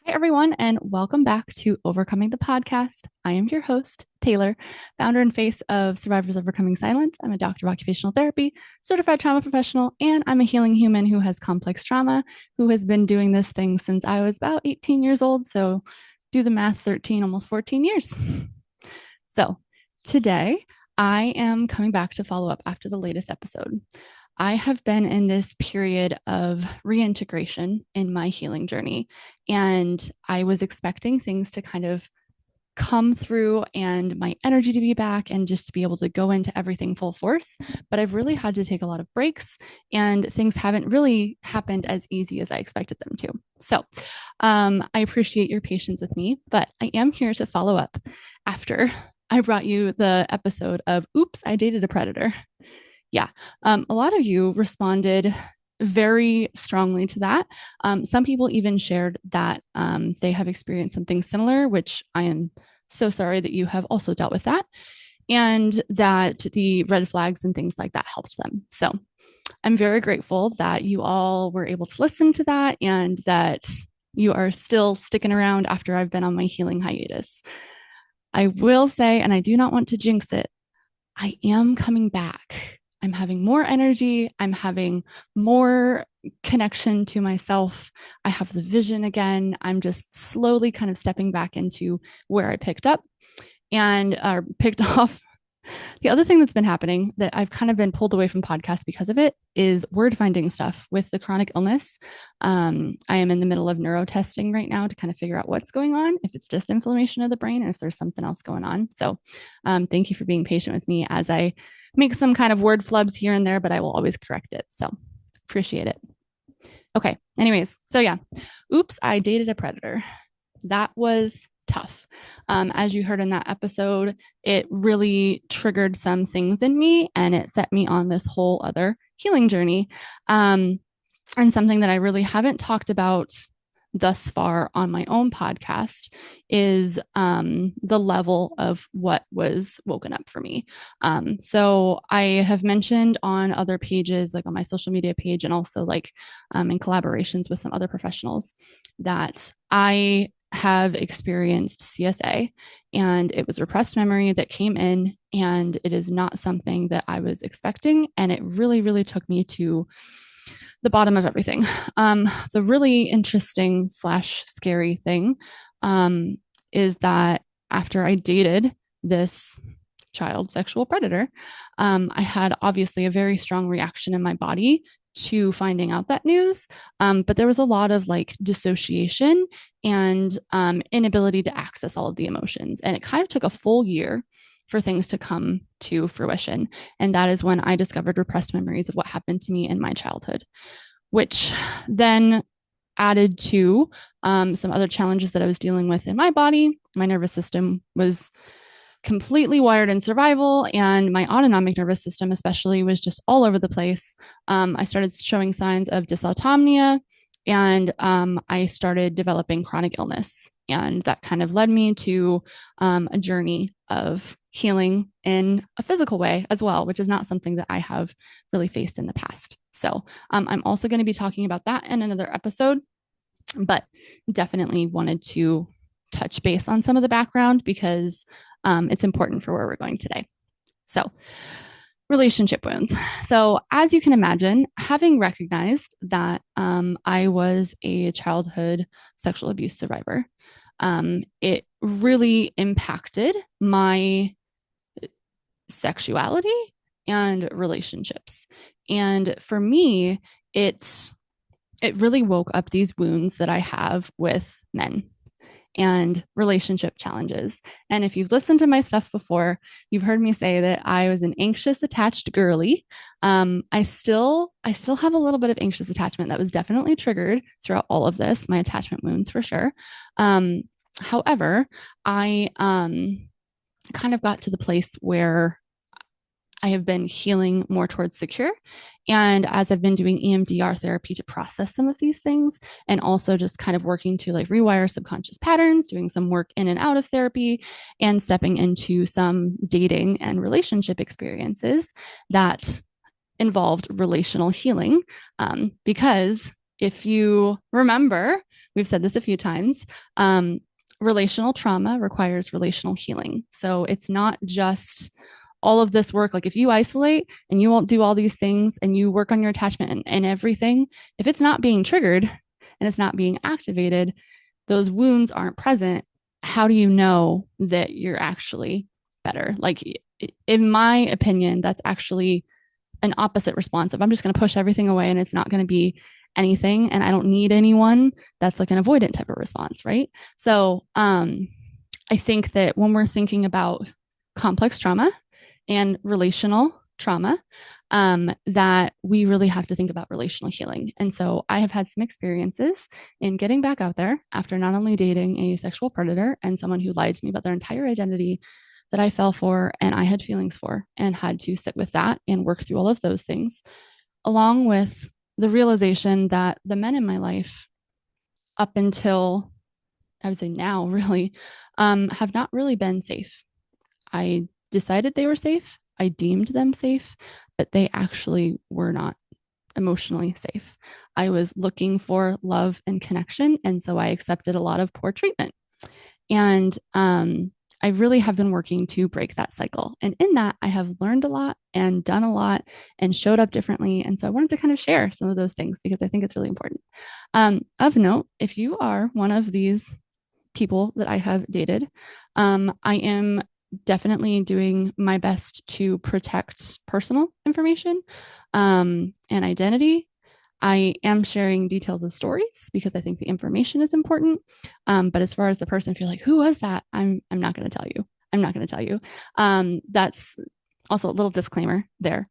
Hi, everyone, and welcome back to Overcoming the Podcast. I am your host, Taelor, founder and face of Survivors Overcoming Silence. I'm a doctor of occupational therapy, certified trauma professional, and I'm a healing human who has complex trauma, who has been doing this thing since I was about 18 years old. So do the math, 13, almost 14 years. So today, I am coming back to follow up after the latest episode. I have been in this period of reintegration in my healing journey, and I was expecting things to kind of come through and my energy to be back and just to be able to go into everything full force. But I've really had to take a lot of breaks, and things haven't really happened as easy as I expected them to. So I appreciate your patience with me, but I am here to follow up after I brought you the episode of Oops, I Dated a Predator. Yeah. A lot of you responded very strongly to that. Some people even shared that they have experienced something similar, which I am so sorry that you have also dealt with that, and that the red flags and things like that helped them. So I'm very grateful that you all were able to listen to that and that you are still sticking around after I've been on my healing hiatus. I will say, and I do not want to jinx it, I am coming back. I'm having more energy. I'm having more connection to myself. I have the vision again. I'm just slowly kind of stepping back into where I picked up and picked off. The other thing that's been happening that I've kind of been pulled away from podcasts because of it is word finding stuff with the chronic illness. I am in the middle of neuro testing right now to kind of figure out what's going on, if it's just inflammation of the brain or if there's something else going on. So thank you for being patient with me as I make some kind of word flubs here and there, but I will always correct it. So appreciate it. Okay. Anyways, so yeah, oops, I dated a predator. That was tough. As you heard in that episode, it really triggered some things in me and it set me on this whole other healing journey. And something that I really haven't talked about thus far on my own podcast is the level of what was woken up for me. So I have mentioned on other pages, like on my social media page, and also like in collaborations with some other professionals, that I have experienced CSA, and it was repressed memory that came in, and it is not something that I was expecting. And it really, really took me to the bottom of everything. The really interesting / scary thing is that after I dated this child sexual predator, I had obviously a very strong reaction in my body to finding out that news. But there was a lot of like dissociation and inability to access all of the emotions. And it kind of took a full year for things to come to fruition. And that is when I discovered repressed memories of what happened to me in my childhood, which then added to some other challenges that I was dealing with in my body. My nervous system was completely wired in survival, and my autonomic nervous system especially was just all over the place. I started showing signs of dysautonomia, and I started developing chronic illness, and that kind of led me to a journey of healing in a physical way as well, which is not something that I have really faced in the past. So I'm also going to be talking about that in another episode, but definitely wanted to touch base on some of the background because it's important for where we're going today. So, relationship wounds. So, as you can imagine, having recognized that I was a childhood sexual abuse survivor, it really impacted my sexuality and relationships. And for me, it really woke up these wounds that I have with men and relationship challenges. And if you've listened to my stuff before, you've heard me say that I was an anxious attached girly. I still have a little bit of anxious attachment that was definitely triggered throughout all of this, my attachment wounds for sure. However, I kind of got to the place where I have been healing more towards secure. And as I've been doing EMDR therapy to process some of these things, and also just kind of working to like rewire subconscious patterns, doing some work in and out of therapy, and stepping into some dating and relationship experiences that involved relational healing. Because if you remember, we've said this a few times. Relational trauma requires relational healing. So it's not just all of this work. Like if you isolate and you won't do all these things and you work on your attachment and everything, if it's not being triggered and it's not being activated, those wounds aren't present. How do you know that you're actually better? Like, in my opinion, that's actually an opposite response. If I'm just going to push everything away and it's not going to be anything and I don't need anyone, that's like an avoidant type of response, right? So I think that when we're thinking about complex trauma and relational trauma, that we really have to think about relational healing. And so I have had some experiences in getting back out there after not only dating a sexual predator and someone who lied to me about their entire identity that I fell for and I had feelings for, and had to sit with that and work through all of those things, along with the realization that the men in my life, up until I would say now, really, have not really been safe. I decided they were safe. I deemed them safe, but they actually were not emotionally safe. I was looking for love and connection. And so I accepted a lot of poor treatment. And I really have been working to break that cycle. And in that, I have learned a lot and done a lot and showed up differently. And so I wanted to kind of share some of those things because I think it's really important. Of note, if you are one of these people that I have dated, I am definitely doing my best to protect personal information and identity. I am sharing details of stories because I think the information is important. But as far as the person, if you're like, who was that? I'm not going to tell you. I'm not going to tell you. That's also a little disclaimer there.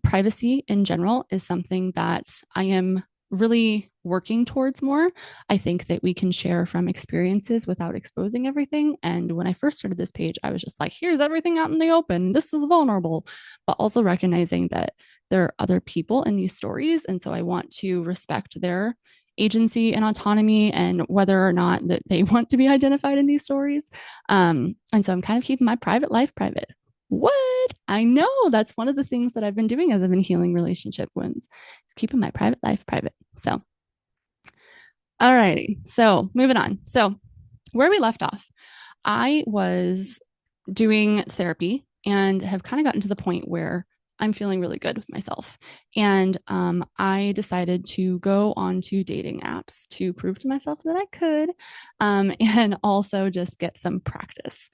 Privacy in general is something that I am really working towards more. I think that we can share from experiences without exposing everything. And when I first started this page, I was just like, here's everything out in the open. This is vulnerable, but also recognizing that there are other people in these stories. And so I want to respect their agency and autonomy and whether or not that they want to be identified in these stories. And so I'm kind of keeping my private life private. What? I know that's one of the things that I've been doing as I've been healing relationship wounds, is keeping my private life private. So, all righty. So moving on. So where we left off, I was doing therapy and have kind of gotten to the point where I'm feeling really good with myself. And I decided to go onto dating apps to prove to myself that I could, and also just get some practice.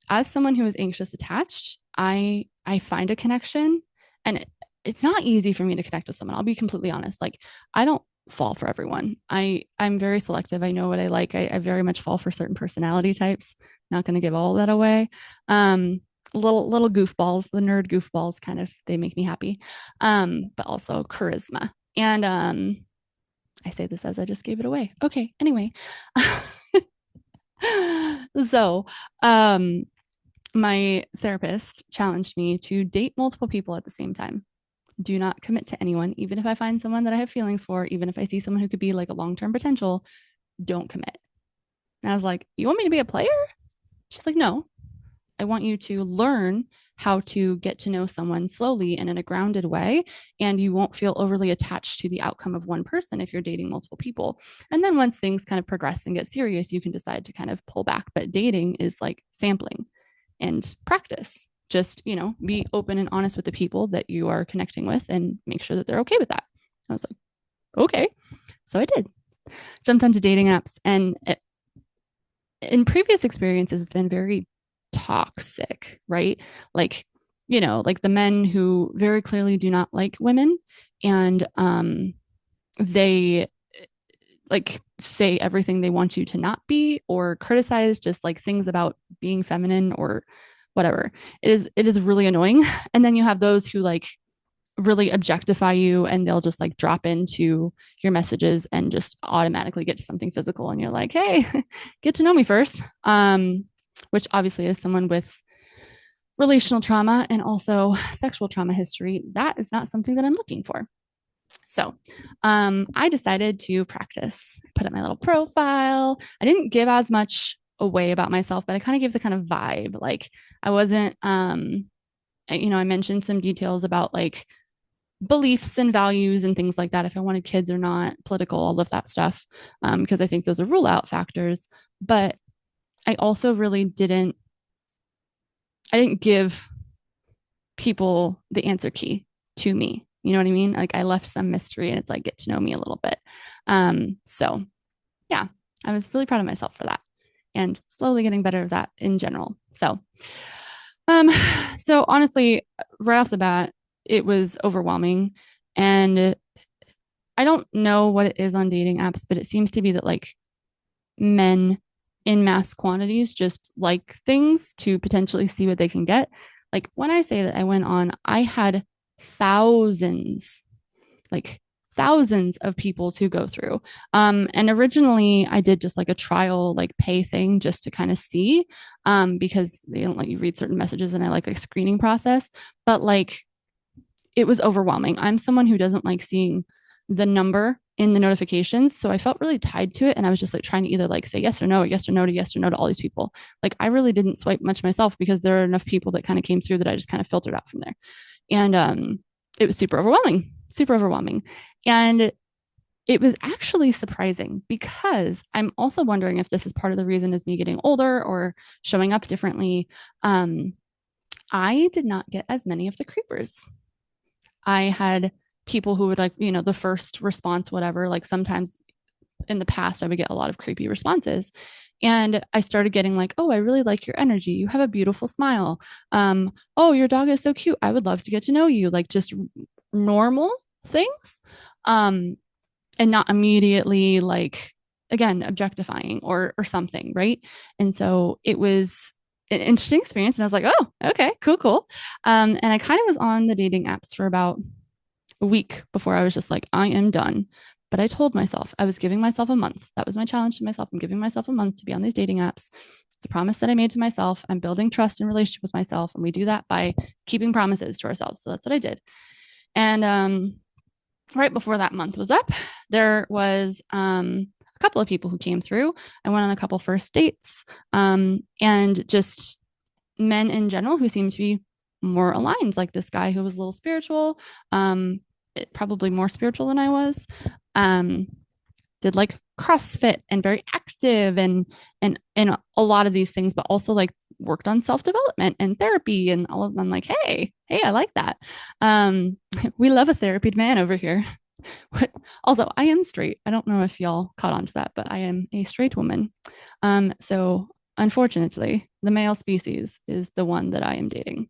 As someone who is anxious attached, I find a connection, and it's not easy for me to connect with someone. I'll be completely honest. Like, I don't fall for everyone. I'm very selective. I know what I like. I very much fall for certain personality types. Not going to give all that away. Little goofballs, the nerd goofballs, kind of, they make me happy. But also charisma. And I say this as I just gave it away. Okay. Anyway. So, my therapist challenged me to date multiple people at the same time. Do not commit to anyone, even if I find someone that I have feelings for, even if I see someone who could be like a long-term potential, don't commit. And I was like, you want me to be a player? She's like, no, I want you to learn how to get to know someone slowly and in a grounded way. And you won't feel overly attached to the outcome of one person if you're dating multiple people. And then once things kind of progress and get serious, you can decide to kind of pull back. But dating is like sampling and practice. Just, be open and honest with the people that you are connecting with and make sure that they're okay with that. I was like, okay. So I did. Jumped onto dating apps, and in previous experiences, it's been very toxic, right? Like, like the men who very clearly do not like women, and they like say everything they want you to not be, or criticize just like things about being feminine or whatever. It is really annoying. And then you have those who like really objectify you, and they'll just like drop into your messages and just automatically get to something physical, and you're like, hey, get to know me first. Which obviously, as someone with relational trauma and also sexual trauma history, that is not something that I'm looking for. So I decided to practice, put up my little profile. I didn't give as much away about myself, but I kind of gave the kind of vibe. Like, I wasn't, I mentioned some details about like beliefs and values and things like that, if I wanted kids or not, political, all of that stuff, because I think those are rule out factors. But I also really I didn't give people the answer key to me. You know what I mean? Like I left some mystery and it's like, get to know me a little bit. So yeah, I was really proud of myself for that and slowly getting better at that in general. Um, so honestly, right off the bat, it was overwhelming. And I don't know what it is on dating apps, but it seems to be that like men in mass quantities just like things to potentially see what they can get. Like when I say that I went on, I had thousands, like thousands of people to go through. And originally I did just like a trial, like pay thing just to kind of see, because they don't let you read certain messages and I like a screening process, but like it was overwhelming. I'm someone who doesn't like seeing the number in the notifications. So I felt really tied to it. And I was just like trying to either like say yes or no, or yes or no to yes or no to all these people. Like I really didn't swipe much myself because there are enough people that kind of came through that I just kind of filtered out from there. And it was super overwhelming, super overwhelming. And it was actually surprising because I'm also wondering if this is part of the reason is me getting older or showing up differently. I did not get as many of the creepers. I had people who would like, the first response, whatever, like sometimes in the past, I would get a lot of creepy responses. And I started getting like, oh, I really like your energy. You have a beautiful smile. Oh, your dog is so cute. I would love to get to know you. Like just normal things. Um, and not immediately like, again, objectifying or something. Right. And so it was an interesting experience. And I was like, oh, okay, cool, cool. And I kind of was on the dating apps for about a week before I was just like, I am done. But I told myself I was giving myself a month. That was my challenge to myself. I'm giving myself a month to be on these dating apps. It's a promise that I made to myself. I'm building trust and relationship with myself. And we do that by keeping promises to ourselves. So that's what I did. And right before that month was up, there was a couple of people who came through. I went on a couple first dates, and just men in general who seemed to be more aligned, like this guy who was a little spiritual, probably more spiritual than I was, um, did like CrossFit and very active and a lot of these things, but also like worked on self-development and therapy and all of them. Like, hey, I like that. We love a therapied man over here. Also, I am straight. I don't know if y'all caught on to that, but I am a straight woman. So unfortunately, the male species is the one that I am dating.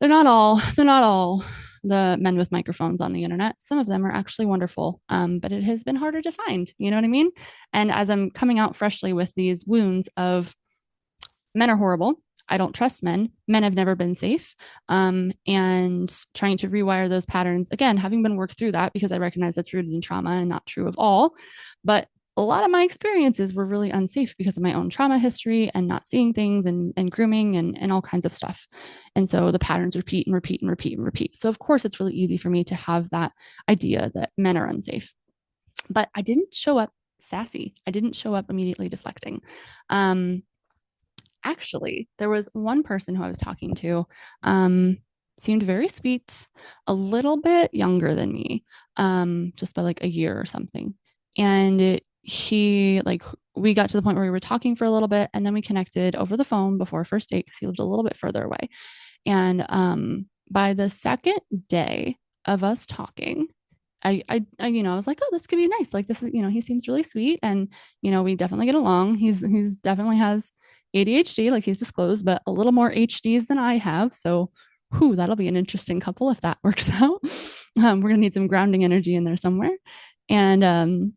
They're not all the men with microphones on the internet. Some of them are actually wonderful, but it has been harder to find. You know what I mean? And as I'm coming out freshly with these wounds of men are horrible, I don't trust men. Men have never been safe. And trying to rewire those patterns, again, having been worked through that because I recognize that's rooted in trauma and not true of all. But a lot of my experiences were really unsafe because of my own trauma history and not seeing things and grooming and all kinds of stuff. And so the patterns repeat and repeat and repeat and repeat. So, of course, it's really easy for me to have that idea that men are unsafe. But I didn't show up sassy. I didn't show up immediately deflecting. Actually, there was one person who I was talking to, seemed very sweet, a little bit younger than me, just by like a year or something. And he, like, we got to the point where we were talking for a little bit and then we connected over the phone before first date because he lived a little bit further away. And by the second day of us talking, I was like, oh, this could be nice. Like, this is, he seems really sweet, and we definitely get along. He's definitely has ADHD, like he's disclosed, but a little more HDs than I have. So, that'll be an interesting couple if that works out. We're gonna need some grounding energy in there somewhere. And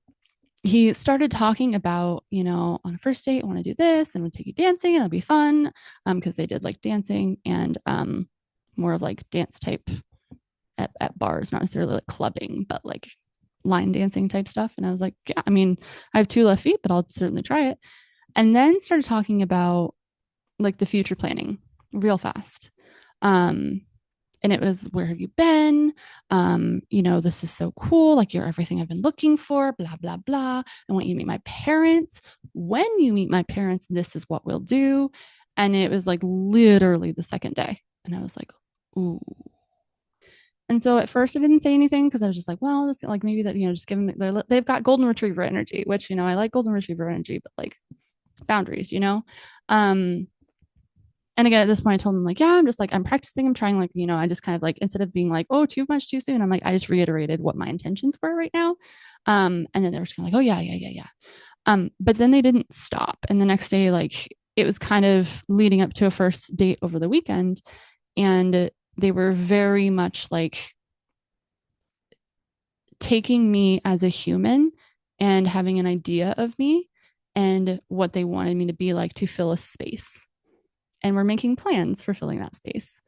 he started talking about, on a first date, I want to do this and we'll take you dancing and it'll be fun. Because they did like dancing and more of like dance type at bars, not necessarily like clubbing, but like line dancing type stuff. And I was like, yeah, I mean, I have two left feet, but I'll certainly try it. And then started talking about like the future planning real fast. And it was, where have you been? This is so cool. Like, you're everything I've been looking for, blah, blah, blah. I want you to meet my parents. When you meet my parents, this is what we'll do. And it was like literally the second day. And I was like, ooh. And so at first I didn't say anything because I was just like, well, just like maybe that, just give them, they've got golden retriever energy, which, I like golden retriever energy, but like boundaries. And again, at this point, I told him like, yeah, I'm just like, I'm practicing. I'm trying like, I just kind of like, instead of being like, oh, too much too soon, I'm like, I just reiterated what my intentions were right now. And then they were just kind of like, oh yeah, yeah, yeah, yeah. But then they didn't stop. And the next day, like it was kind of leading up to a first date over the weekend. And they were very much like taking me as a human and having an idea of me and what they wanted me to be like to fill a space. And we're making plans for filling that space.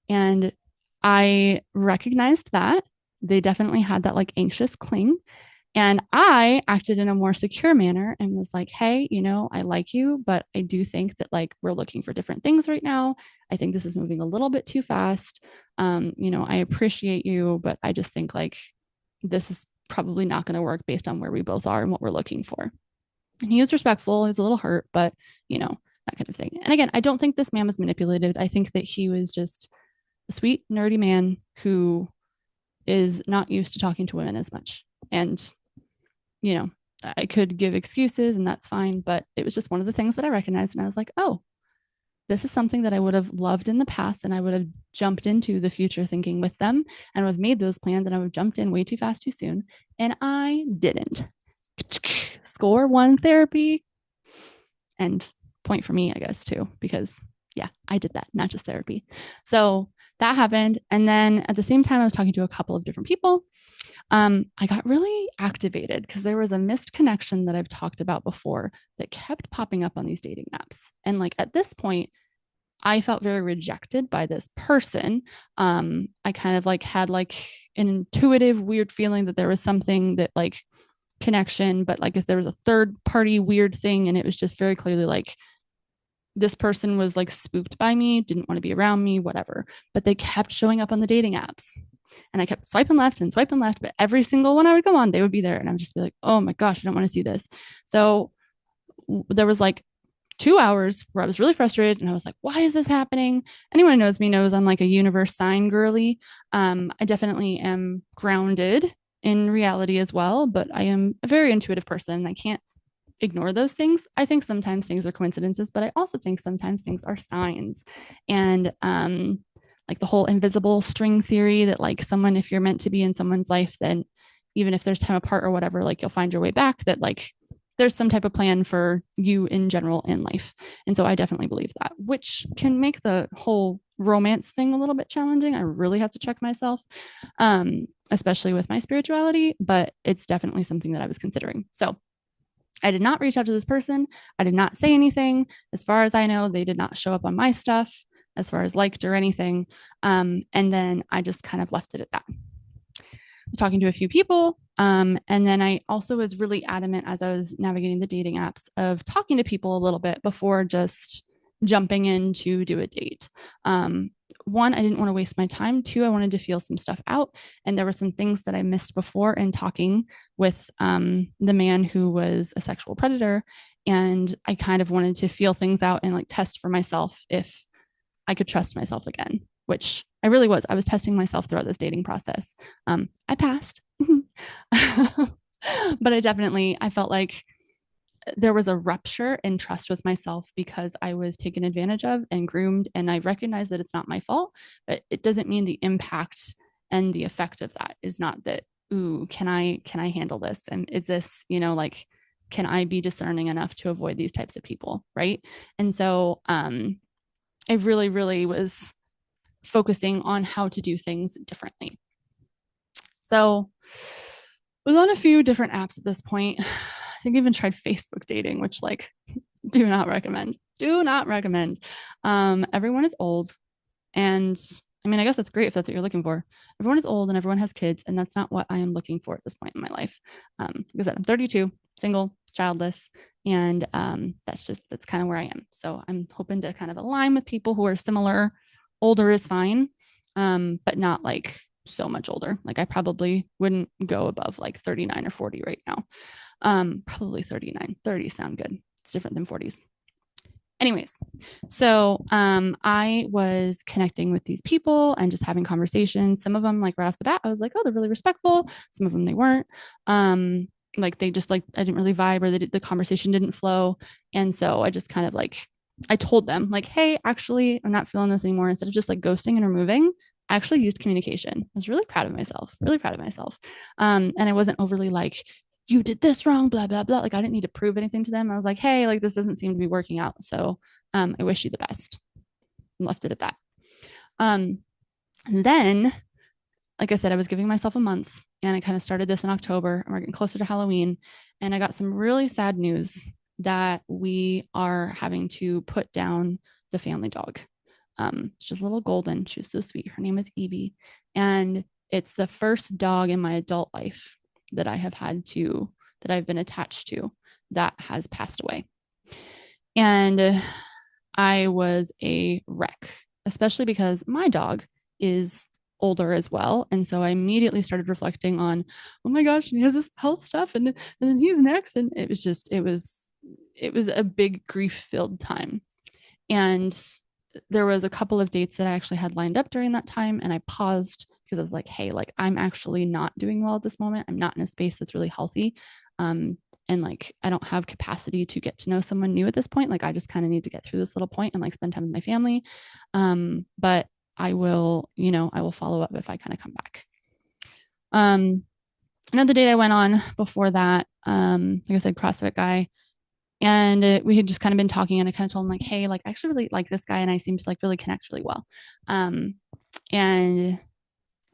And I recognized that they definitely had that like anxious cling. And I acted in a more secure manner and was like, hey, I like you, but I do think that like we're looking for different things right now. I think this is moving a little bit too fast. I appreciate you, but I just think like this is probably not going to work based on where we both are and what we're looking for. And he was respectful. He was a little hurt, but that kind of thing. And again, I don't think this man was manipulated. I think that he was just a sweet, nerdy man who is not used to talking to women as much. And, I could give excuses and that's fine, but it was just one of the things that I recognized. And I was like, oh, this is something that I would have loved in the past. And I would have jumped into the future thinking with them and would have made those plans and I would have jumped in way too fast, too soon. And I didn't. Score one therapy. And point for me, I guess, too, because yeah, I did that, not just therapy. So that happened. And then at the same time, I was talking to a couple of different people. I got really activated because there was a missed connection that I've talked about before that kept popping up on these dating apps. And like at this point, I felt very rejected by this person. I kind of like had like an intuitive weird feeling that there was something that like connection, but like if there was a third party weird thing, and it was just very clearly like this person was like spooked by me, didn't want to be around me, whatever. But they kept showing up on the dating apps. And I kept swiping left, but every single one I would go on, they would be there. And I would just be like, oh my gosh, I don't want to see this. So there was like 2 hours where I was really frustrated and I was like, why is this happening? Anyone who knows me knows I'm like a universe sign girly. I definitely am grounded in reality as well, but I am a very intuitive person. I can't ignore those things. I think sometimes things are coincidences, but I also think sometimes things are signs. And like the whole invisible string theory that like someone, if you're meant to be in someone's life, then even if there's time apart or whatever, like you'll find your way back, that like there's some type of plan for you in general in life. And so I definitely believe that, which can make the whole romance thing a little bit challenging. I really have to check myself, especially with my spirituality, but it's definitely something that I was considering. So I did not reach out to this person. I did not say anything. As far as I know, they did not show up on my stuff as far as liked or anything. And then I just kind of left it at that. I was talking to a few people. And then I also was really adamant as I was navigating the dating apps of talking to people a little bit before just jumping in to do a date. One, I didn't want to waste my time. Two, I wanted to feel some stuff out. And there were some things that I missed before in talking with the man who was a sexual predator. And I kind of wanted to feel things out and like test for myself if I could trust myself again, which I really was. I was testing myself throughout this dating process. I passed, but I felt like there was a rupture in trust with myself because I was taken advantage of and groomed. And I recognize that it's not my fault, but it doesn't mean the impact and the effect of that is not that, ooh, can I handle this? And is this, like, can I be discerning enough to avoid these types of people? Right. And so, I really, really was focusing on how to do things differently. So I was on a few different apps at this point. I think I even tried Facebook dating, which like do not recommend. Everyone is old. And I mean, I guess that's great if that's what you're looking for. Everyone is old and everyone has kids. And that's not what I am looking for at this point in my life. Because I'm 32, single, childless. And that's kind of where I am. So I'm hoping to kind of align with people who are similar. Older is fine, but not like so much older. Like I probably wouldn't go above like 39 or 40 right now. Probably 39. 30 sound good. It's different than 40s. Anyways, so I was connecting with these people and just having conversations. Some of them, like right off the bat, I was like, oh, they're really respectful. Some of them they weren't. Like they just like I didn't really vibe, or the conversation didn't flow. And so I just kind of like I told them like, hey, actually, I'm not feeling this anymore. Instead of just like ghosting and removing, I actually used communication. I was really proud of myself, really proud of myself. And I wasn't overly like, you did this wrong, blah, blah, blah. Like I didn't need to prove anything to them. I was like, hey, like this doesn't seem to be working out. So I wish you the best. And left it at that. And then, like I said, I was giving myself a month, and I kind of started this in October, and we're getting closer to Halloween. And I got some really sad news that we are having to put down the family dog. She's a little golden. She was so sweet. Her name is Evie. And it's the first dog in my adult life that I have had to, that I've been attached to, that has passed away. And I was a wreck, especially because my dog is older as well. And so I immediately started reflecting on, oh my gosh, he has this health stuff, and then he's next. And it was just, it was a big grief filled time. And there was a couple of dates that I actually had lined up during that time. And I paused because I was like, hey, like I'm actually not doing well at this moment. I'm not in a space that's really healthy. And like I don't have capacity to get to know someone new at this point. Like I just kind of need to get through this little point and like spend time with my family. But I will, I will follow up if I kind of come back. Another date I went on before that, like I said, CrossFit guy. And we had just kind of been talking, and I kind of told him like, hey, like I actually really like this guy, and I seem to like really connect really well. And he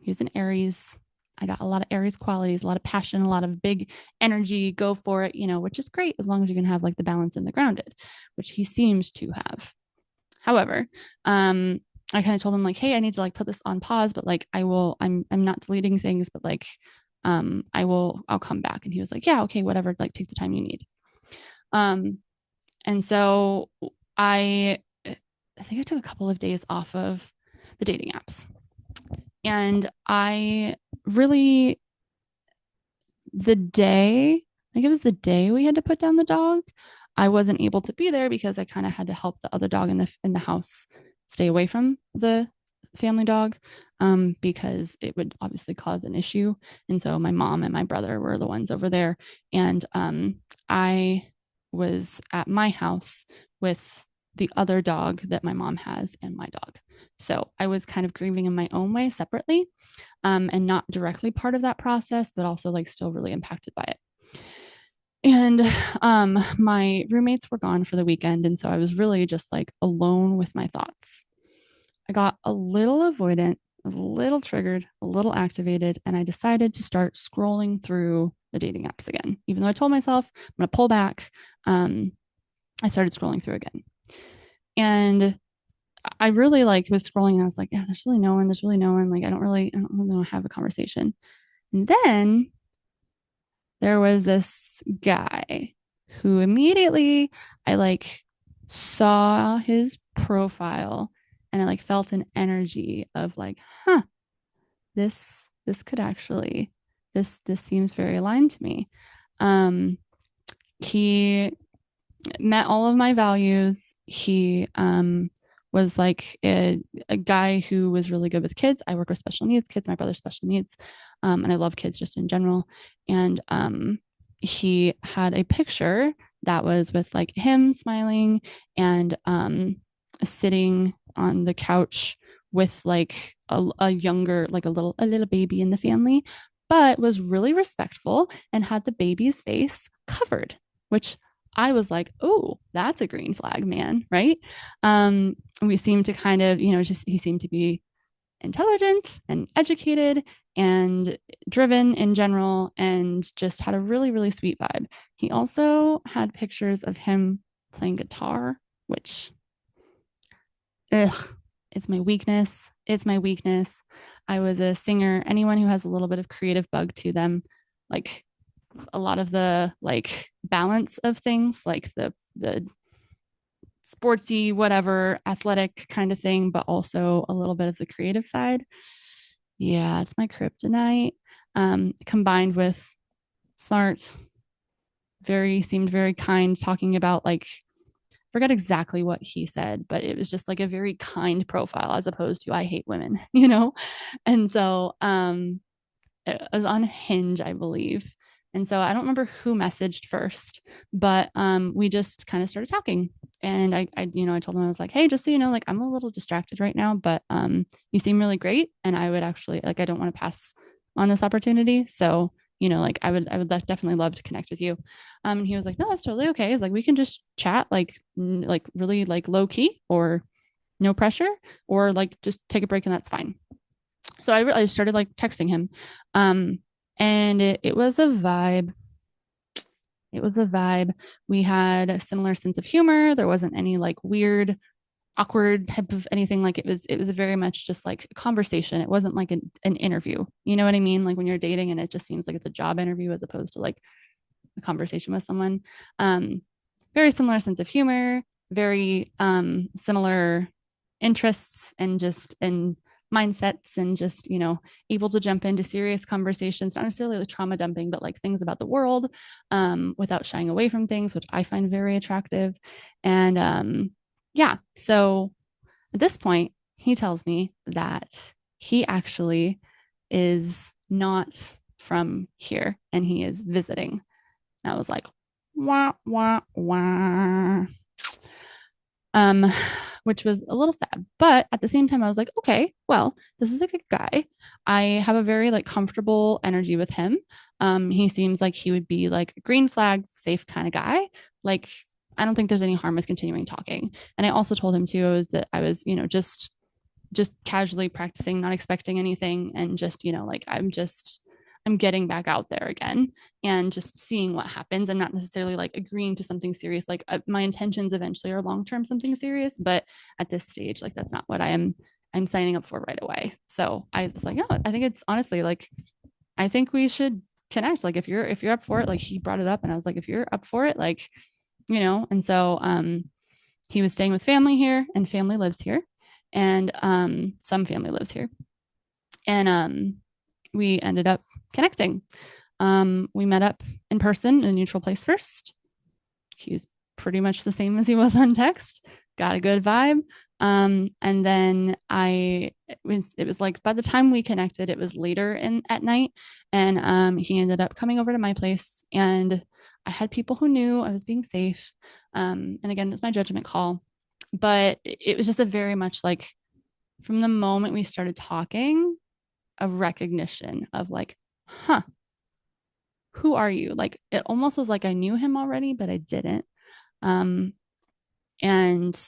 was an Aries. I got a lot of Aries qualities, a lot of passion, a lot of big energy, go for it, which is great as long as you can have like the balance and the grounded, which he seems to have. However, I kind of told him like, hey, I need to like put this on pause, but like I'm not deleting things, but like I'll come back. And he was like, yeah, okay, whatever, like take the time you need. And so I think I took a couple of days off of the dating apps. And I really, I think it was the day we had to put down the dog, I wasn't able to be there because I kind of had to help the other dog in the house stay away from the family dog, because it would obviously cause an issue. And so my mom and my brother were the ones over there. And I was at my house with the other dog that my mom has and my dog. So I was kind of grieving in my own way separately, and not directly part of that process, but also like still really impacted by it. And my roommates were gone for the weekend. And so I was really just like alone with my thoughts. I got a little avoidant, a little triggered, a little activated, and I decided to start scrolling through the dating apps again. Even though I told myself I'm going to pull back, I started scrolling through again. And I really like was scrolling, and I was like, yeah, there's really no one. There's really no one. Like, I don't really want to have a conversation. And then there was this guy who immediately I like saw his profile, and I like felt an energy of like, huh, this could actually, this seems very aligned to me. He met all of my values. He was like a guy who was really good with kids. I work with special needs kids. My brother's special needs, and I love kids just in general. And he had a picture that was with like him smiling and sitting on the couch with like a younger, like a little baby in the family, but was really respectful and had the baby's face covered, which I was like, oh, that's a green flag, man, right? We seemed to kind of, just he seemed to be intelligent and educated and driven in general, and just had a really, really sweet vibe. He also had pictures of him playing guitar, which, ugh, it's my weakness. It's my weakness. I was a singer. Anyone who has a little bit of creative bug to them, like a lot of the like balance of things, like the sportsy, whatever, athletic kind of thing, but also a little bit of the creative side. Yeah, it's my kryptonite. Combined with smart, seemed very kind, talking about like forget exactly what he said, but it was just like a very kind profile as opposed to I hate women, you know? And so it was on Hinge, I believe. And so I don't remember who messaged first, but we just kind of started talking. And I told him, I was like, hey, just so you know, like I'm a little distracted right now, but you seem really great. And I would actually like, I don't want to pass on this opportunity. So, like I would definitely love to connect with you. And he was like, no, that's totally okay. It's like, we can just chat like really like low key or no pressure, or like just take a break and that's fine. So I started like texting him. Um, and it was a vibe. It was a vibe. We had a similar sense of humor. There wasn't any like weird, awkward type of anything. Like it was very much just like a conversation. It wasn't like an interview. You know what I mean? Like when you're dating and it just seems like it's a job interview as opposed to like a conversation with someone. Um, Very similar sense of humor, very similar interests and mindsets, and just able to jump into serious conversations, not necessarily like trauma dumping, but like things about the world, without shying away from things, which I find very attractive. And yeah, so at this point he tells me that he actually is not from here and he is visiting. And I was like, wah, wah, wah. Um, which was a little sad. But at the same time, I was like, okay, well, this is a good guy. I have a very like comfortable energy with him. He seems like he would be like a green flag, safe kind of guy. Like, I don't think there's any harm with continuing talking. And I also told him too, that I was, just casually practicing, not expecting anything, and just, like I'm getting back out there again and just seeing what happens. I'm not necessarily like agreeing to something serious. Like my intentions eventually are long term something serious, but at this stage, like that's not what I'm signing up for right away. So I was like, oh, I think it's honestly like I think we should connect. Like if you're up for it, like he brought it up and I was like, if you're up for it, like, and so he was staying with family here and family lives here. And some family lives here. And we ended up connecting. We met up in person in a neutral place first. He was pretty much the same as he was on text. Got a good vibe. And then it was like by the time we connected, it was later at night, and he ended up coming over to my place, and I had people who knew I was being safe. And again, it was my judgment call, but it was just a very much like from the moment we started talking, a recognition of like, huh, who are you? Like it almost was like I knew him already, but I didn't. Um, and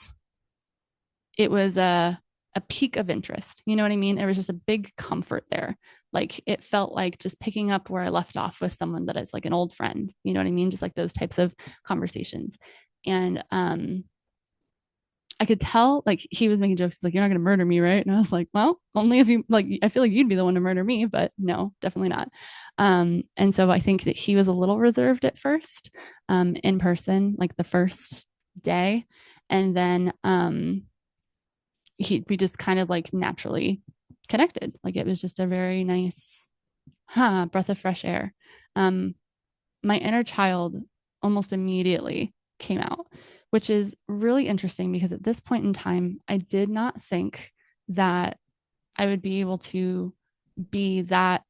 it was a peak of interest. You know what I mean? There was just a big comfort there. Like it felt like just picking up where I left off with someone that is like an old friend. You know what I mean? Just like those types of conversations. And I could tell like he was making jokes. He's like, you're not going to murder me, right? And I was like, well, only if you like, I feel like you'd be the one to murder me, but no, definitely not. And so I think that he was a little reserved at first, in person, like the first day. And then we just kind of like naturally connected. Like it was just a very nice breath of fresh air. My inner child almost immediately came out, which is really interesting because at this point in time, I did not think that I would be able to be that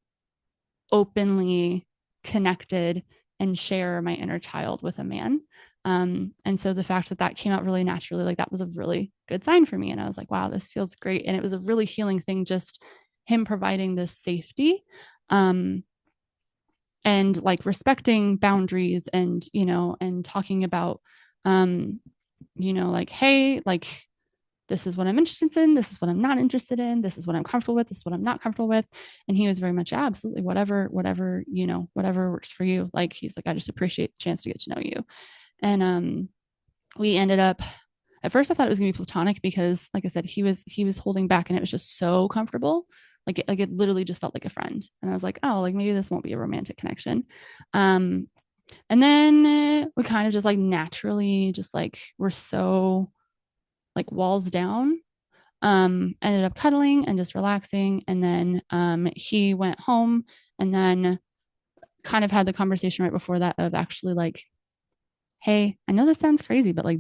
openly connected and share my inner child with a man. And so the fact that that came out really naturally, like that was a really good sign for me. And I was like, wow, this feels great. And it was a really healing thing, just him providing this safety. And like respecting boundaries and talking about, like, hey, like, this is what I'm interested in. This is what I'm not interested in. This is what I'm comfortable with. This is what I'm not comfortable with. And he was very much, yeah, absolutely, whatever, whatever works for you. Like, he's like, I just appreciate the chance to get to know you. And we ended up, at first I thought it was gonna be platonic because like I said, he was holding back and it was just so comfortable. Like it literally just felt like a friend. And I was like, oh, like maybe this won't be a romantic connection. And then we kind of just like naturally just like we're so like walls down. Ended up cuddling and just relaxing. And then he went home and then kind of had the conversation right before that of actually like hey, I know this sounds crazy, but like,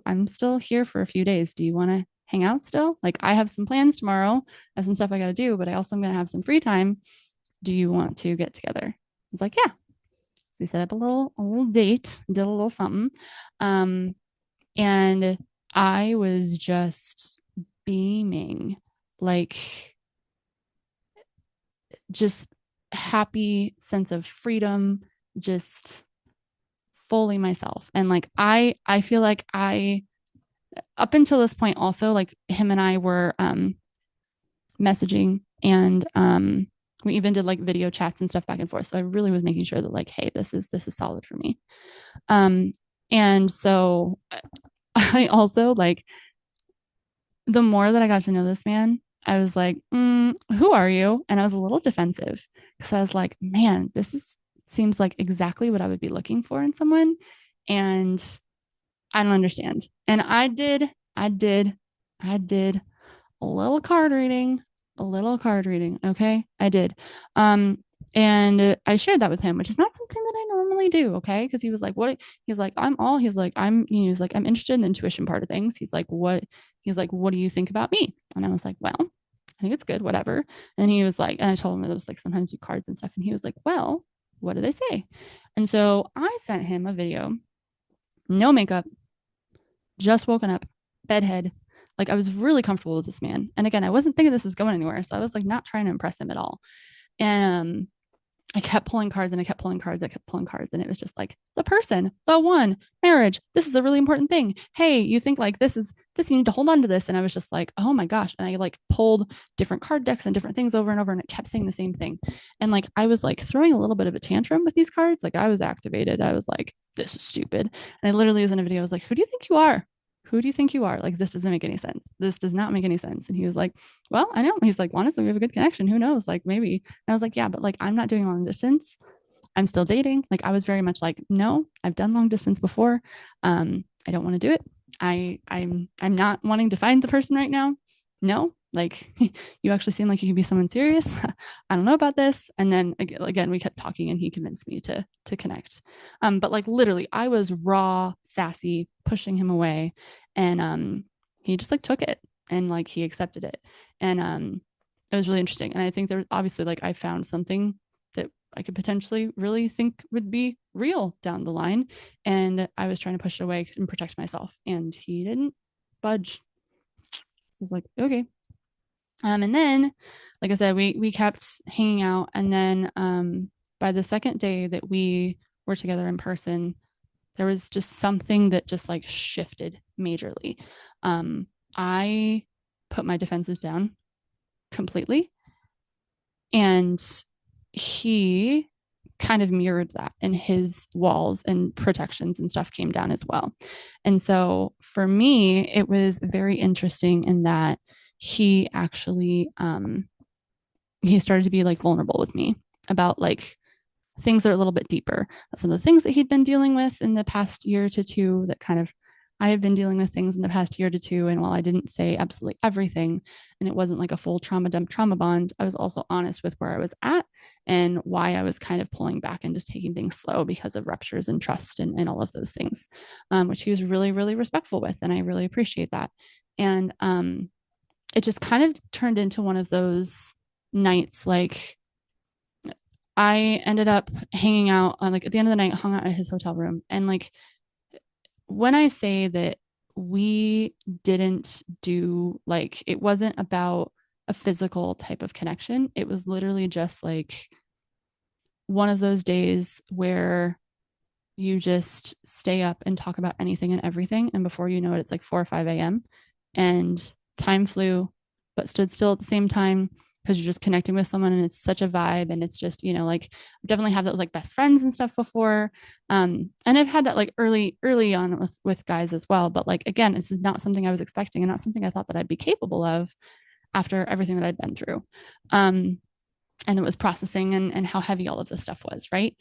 I'm still here for a few days. Do you want to hang out still? Like, I have some plans tomorrow. I have some stuff I got to do, but I also am going to have some free time. Do you want to get together? I was like, yeah. So we set up a little date, did a little something. And I was just beaming, like just happy sense of freedom, just fully myself. And like I feel like I up until this point also like him and I were messaging and we even did like video chats and stuff back and forth. So I really was making sure that like, hey, this is solid for me. Um and so I also like the more that I got to know this man, I was like, who are you? And I was a little defensive because I was like, man, seems like exactly what I would be looking for in someone. And I don't understand. And I did, I did a little card reading, a little card reading. Okay. I did. And I shared that with him, which is not something that I normally do. Okay. Cause he was like, what? He's like, I'm interested in the intuition part of things. What do you think about me? And I was like, well, I think it's good, whatever. And he was like, and I told him it was like sometimes do cards and stuff. And he was like, well, what do they say? And so I sent him a video, no makeup, just woken up, bedhead. Like I was really comfortable with this man. And again, I wasn't thinking this was going anywhere. So I was like not trying to impress him at all. And I kept pulling cards and I kept pulling cards. I kept pulling cards. And it was just like the person, the one, marriage. This is a really important thing. Hey, you think like this, you need to hold on to this. And I was just like, oh my gosh. And I like pulled different card decks and different things over and over. And it kept saying the same thing. And like I was like throwing a little bit of a tantrum with these cards. Like I was activated. I was like, this is stupid. And I literally was in a video. I was like, who do you think you are? Who do you think you are? Like, this doesn't make any sense. This does not make any sense. And he was like, well, I know. He's like, honestly, we have a good connection. Who knows? Like, maybe. And I was like, yeah, but like, I'm not doing long distance. I'm still dating. Like, I was very much like, no, I've done long distance before. I don't want to do it. I'm not wanting to find the person right now. No, like you actually seem like you could be someone serious. I don't know about this. And then again, we kept talking and he convinced me to connect. But like literally I was raw, sassy, pushing him away. And he just like took it and like he accepted it. And it was really interesting. And I think there was obviously like I found something that I could potentially really think would be real down the line. And I was trying to push it away and protect myself. And he didn't budge. So I was like, okay. And then, like I said, we kept hanging out. And then by the second day that we were together in person, there was just something that just like shifted majorly. I put my defenses down completely. And he kind of mirrored that, and his walls and protections and stuff came down as well. And so for me, it was very interesting in that he actually he started to be like vulnerable with me about like things that are a little bit deeper. Some of the things that he'd been dealing with in the past year to two that kind of I have been dealing with things in the past year to two. And while I didn't say absolutely everything, and it wasn't like a full trauma dump trauma bond, I was also honest with where I was at and why I was kind of pulling back and just taking things slow because of ruptures and trust and all of those things, which he was really, really respectful with. And I really appreciate that. And it just kind of turned into one of those nights like I ended up hanging out on like at the end of the night, hung out at his hotel room. And like when I say that we didn't do like it wasn't about a physical type of connection, it was literally just like one of those days where you just stay up and talk about anything and everything. And before you know it, it's like 4 or 5 a.m. and time flew, but stood still at the same time because you're just connecting with someone and it's such a vibe. And it's just, like definitely have that with like best friends and stuff before. And I've had that like early on with guys as well. But like, again, this is not something I was expecting and not something I thought that I'd be capable of after everything that I'd been through. And it was processing and how heavy all of this stuff was. Right.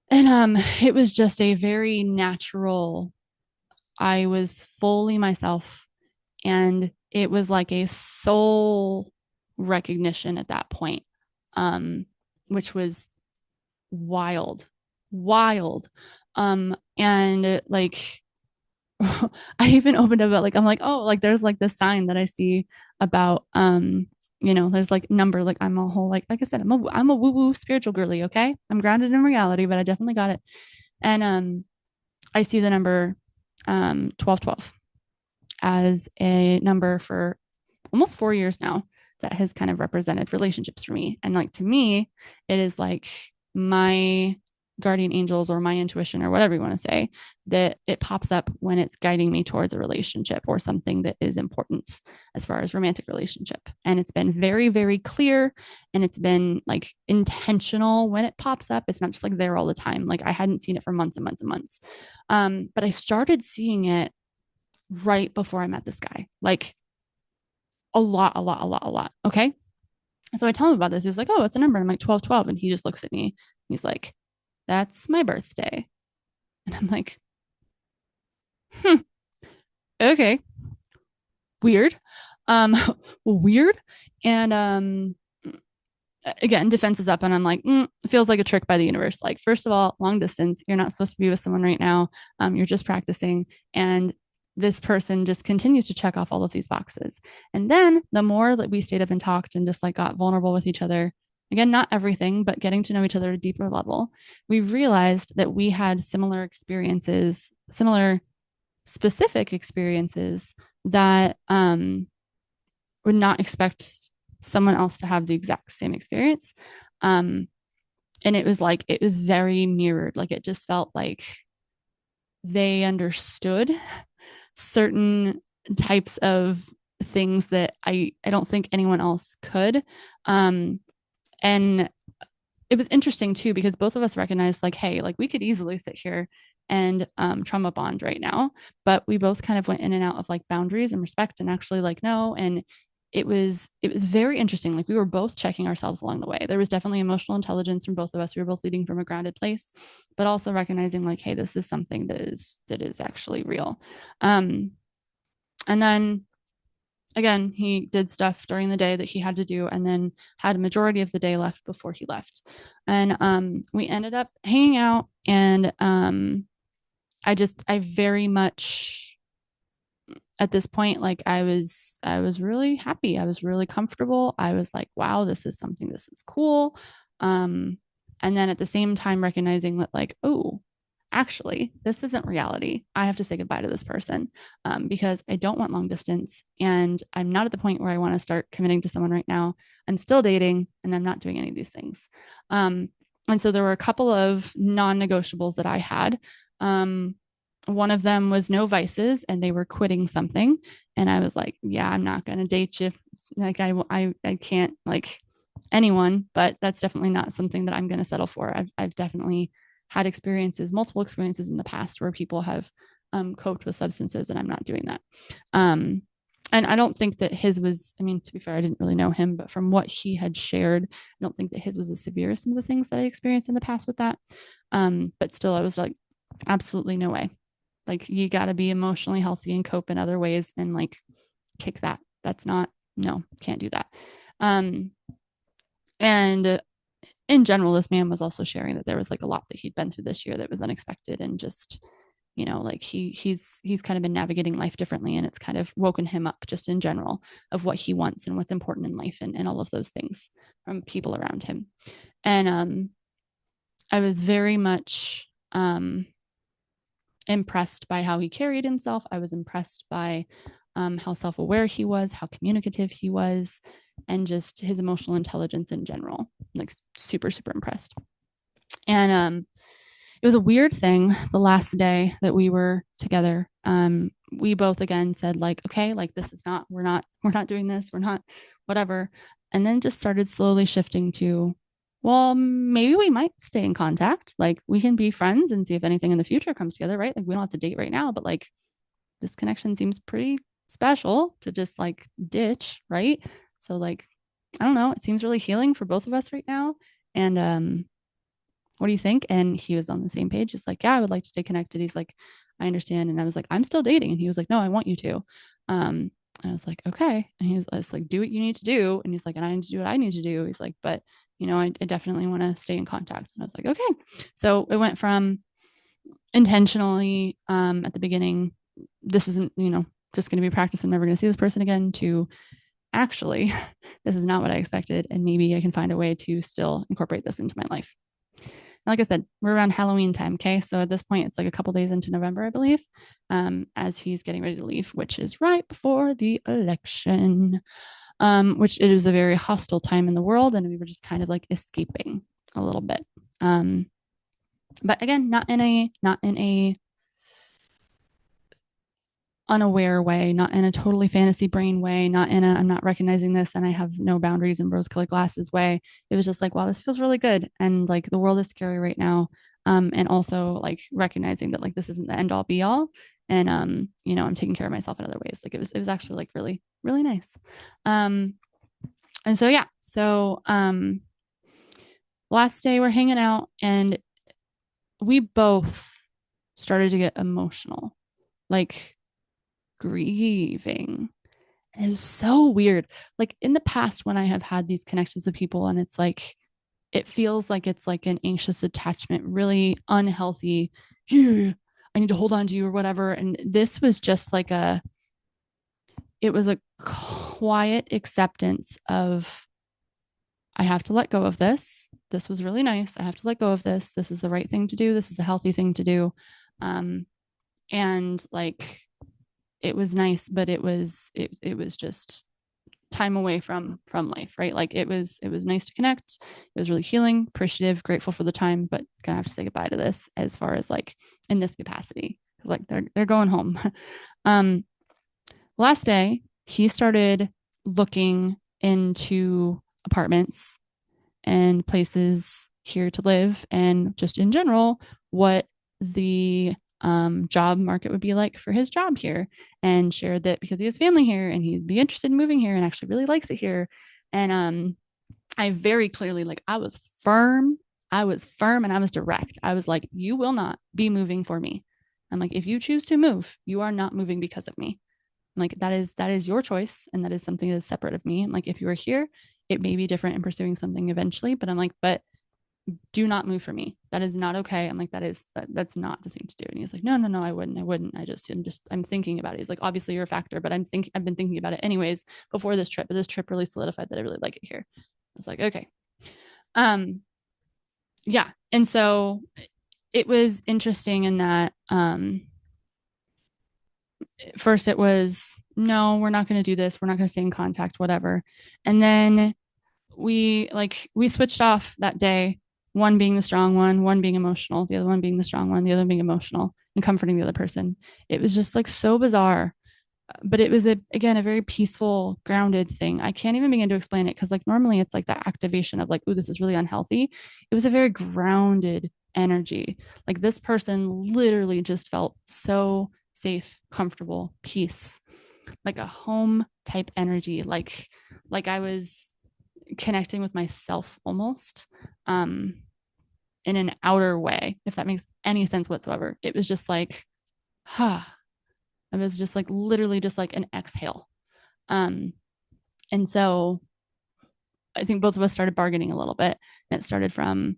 And it was just a very natural, I was fully myself. And it was like a soul recognition at that point, which was wild, wild. And like, I even opened up like, I'm like, oh, like there's like this sign that I see about, there's like number, like I'm a whole, like I said, I'm a woo woo spiritual girly. Okay. I'm grounded in reality, but I definitely got it. And, I see the number, 1212 as a number for almost 4 years now that has kind of represented relationships for me. And like to me, it is like my guardian angels or my intuition or whatever you want to say, that it pops up when it's guiding me towards a relationship or something that is important as far as romantic relationship. And it's been very, very clear, and it's been like intentional when it pops up. It's not just like there all the time. Like I hadn't seen it for months and months and months. But I started seeing it right before I met this guy. Like a lot, a lot, a lot, a lot. Okay. So I tell him about this. He's like, oh, it's a number. I'm like, 1212. And he just looks at me. He's like, that's my birthday. And I'm like, hmm, okay, weird. Um, weird. And again, defense is up, and I'm like, it feels like a trick by the universe. Like, first of all, long distance, you're not supposed to be with someone right now. You're just practicing. And this person just continues to check off all of these boxes. And then the more that we stayed up and talked and just like got vulnerable with each other, again, not everything, but getting to know each other at a deeper level, we realized that we had similar experiences, similar specific experiences that would not expect someone else to have the exact same experience. Um, and it was like, it was very mirrored. Like it just felt like they understood certain types of things that I don't think anyone else could. And it was interesting too, because both of us recognized like, hey, like we could easily sit here and trauma bond right now, but we both kind of went in and out of like boundaries and respect and actually like no. And it was very interesting. Like we were both checking ourselves along the way. There was definitely emotional intelligence from both of us. We were both leading from a grounded place, but also recognizing like, hey, this is something that is actually real. And then again, he did stuff during the day that he had to do, and then had a majority of the day left before he left. And we ended up hanging out, and I very much at this point, like I was really happy. I was really comfortable. I was like, wow, this is cool. And then at the same time recognizing that like, oh, actually, this isn't reality. I have to say goodbye to this person, because I don't want long distance, and I'm not at the point where I want to start committing to someone right now. I'm still dating, and I'm not doing any of these things. And so there were a couple of non-negotiables that I had. One of them was no vices, and they were quitting something. And I was like, yeah, I'm not going to date you. Like I can't like anyone, but that's definitely not something that I'm going to settle for. I've definitely had multiple experiences in the past where people have coped with substances, and I'm not doing that. And I don't think that his was, I mean, to be fair, I didn't really know him, but from what he had shared, I don't think that his was as severe as some of the things that I experienced in the past with that. But still, I was like, absolutely no way. Like, you got to be emotionally healthy and cope in other ways, and like kick that. That's not, no, can't do that. And in general, this man was also sharing that there was like a lot that he'd been through this year that was unexpected, and just, like he's kind of been navigating life differently, and it's kind of woken him up just in general of what he wants and what's important in life, and all of those things from people around him. And I was very much impressed by how he carried himself. I was impressed by how self-aware he was, how communicative he was, and just his emotional intelligence in general. Like, super, super impressed. And it was a weird thing the last day that we were together. We both again said like, okay, like this is not, we're not doing this, we're not, whatever. And then just started slowly shifting to, well, maybe we might stay in contact. Like, we can be friends and see if anything in the future comes together, right? Like, we don't have to date right now, but like, this connection seems pretty special to just like ditch, right? So like, I don't know, it seems really healing for both of us right now. And what do you think? And he was on the same page. He's like, yeah, I would like to stay connected. He's like, I understand. And I was like, I'm still dating. And he was like, no, I want you to. And I was like, okay. And he was like, do what you need to do. And he's like, and I need to do what I need to do. He's like, but I definitely want to stay in contact. And I was like, okay. So it went from, intentionally at the beginning, this isn't, just going to be practice. I'm never going to see this person again, to actually, this is not what I expected. And maybe I can find a way to still incorporate this into my life. Like I said, we're around Halloween time. Okay. So at this point, it's like a couple days into November, I believe, as he's getting ready to leave, which is right before the election, which it was a very hostile time in the world. And we were just kind of like escaping a little bit. But again, not in a unaware way, not in a totally fantasy brain way, not in a I'm not recognizing this and I have no boundaries and rose colored glasses way. It was just like, wow, this feels really good. And like the world is scary right now. And also like recognizing that like this isn't the end all be all. And I'm taking care of myself in other ways. Like it was actually like really, really nice. And so yeah. So last day we're hanging out and we both started to get emotional. Like grieving. It was so weird. Like in the past, when I have had these connections with people, and it's like, it feels like it's like an anxious attachment, really unhealthy. I need to hold on to you or whatever. And this was just like it was a quiet acceptance of, I have to let go of this. This was really nice. I have to let go of this. This is the right thing to do. This is the healthy thing to do. And like, it was nice, but it was just time away from life, right? Like it was nice to connect. It was really healing, appreciative, grateful for the time, but gonna have to say goodbye to this as far as like in this capacity. Like they're going home. Last day, he started looking into apartments and places here to live, and just in general, what the job market would be like for his job here, and shared that because he has family here and he'd be interested in moving here and actually really likes it here. And I very clearly, like, I was firm and I was direct. I was like, you will not be moving for me. I'm like, if you choose to move, you are not moving because of me. I'm like, that is your choice, and that is something that is separate of me. I'm like, if you are here, it may be different in pursuing something eventually, but I'm like, but do not move for me. That is not okay. I'm like, that's not the thing to do. And he's like, no, I wouldn't. I'm thinking about it. He's like, obviously you're a factor, but I've been thinking about it anyways before this trip, but this trip really solidified that I really like it here. I was like, okay. Yeah. And so it was interesting in that, first it was, no, we're not going to do this. We're not going to stay in contact, whatever. And then we switched off that day, one being the strong one being emotional, the other one being the strong one, the other being emotional and comforting the other person. It was just like so bizarre, but it was again a very peaceful, grounded thing. I can't even begin to explain it, because like normally it's like that activation of like, oh, this is really unhealthy. It was a very grounded energy. Like this person literally just felt so safe, comfortable, peace, like a home type energy, like I was connecting with myself almost, in an outer way, if that makes any sense whatsoever. It was just like, it was just like literally just like an exhale. And so I think both of us started bargaining a little bit, and it started from,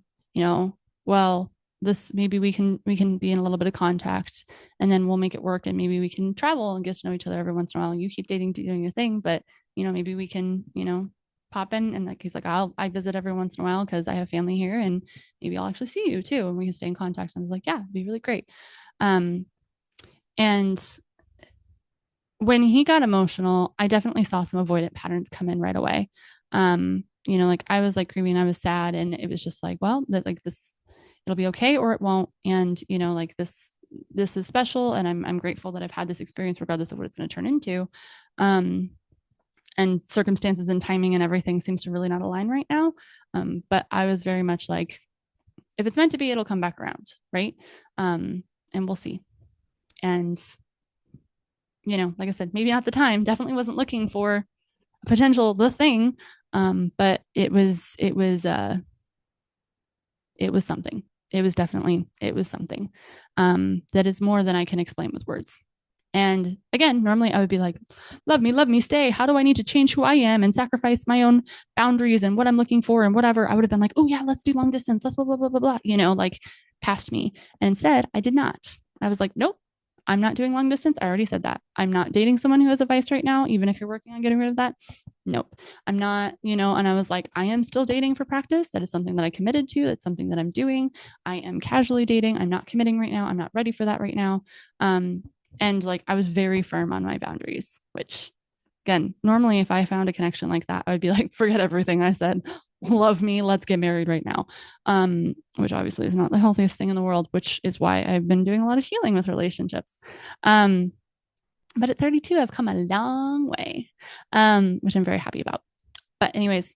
well, this, maybe we can be in a little bit of contact, and then we'll make it work, and maybe we can travel and get to know each other every once in a while. You keep doing your thing, but maybe we can, pop in, and like he's like, I visit every once in a while because I have family here, and maybe I'll actually see you too, and we can stay in contact. And I was like, yeah, it'd be really great. And when he got emotional, I definitely saw some avoidant patterns come in right away. Like I was like grieving, I was sad, and it was just like, well, that like this, it'll be okay or it won't. And like this is special, and I'm grateful that I've had this experience regardless of what it's going to turn into. And circumstances and timing and everything seems to really not align right now. But I was very much like, if it's meant to be, it'll come back around, right? And we'll see. And like I said, maybe not the time, definitely wasn't looking for the thing. But it was something. It was something that is more than I can explain with words. And again, normally I would be like, love me, stay. How do I need to change who I am and sacrifice my own boundaries and what I'm looking for and whatever? I would have been like, oh yeah, let's do long distance. Let's blah, blah, blah, blah, blah, like past me. And instead I did not. I was like, nope, I'm not doing long distance. I already said that. I'm not dating someone who has a vice right now, even if you're working on getting rid of that. Nope, I'm not, and I was like, I am still dating for practice. That is something that I committed to. It's something that I'm doing. I am casually dating. I'm not committing right now. I'm not ready for that right now. And like, I was very firm on my boundaries, which again, normally if I found a connection like that, I would be like, forget everything I said. Love me. Let's get married right now. Which obviously is not the healthiest thing in the world, which is why I've been doing a lot of healing with relationships. But at 32, I've come a long way, which I'm very happy about. But anyways,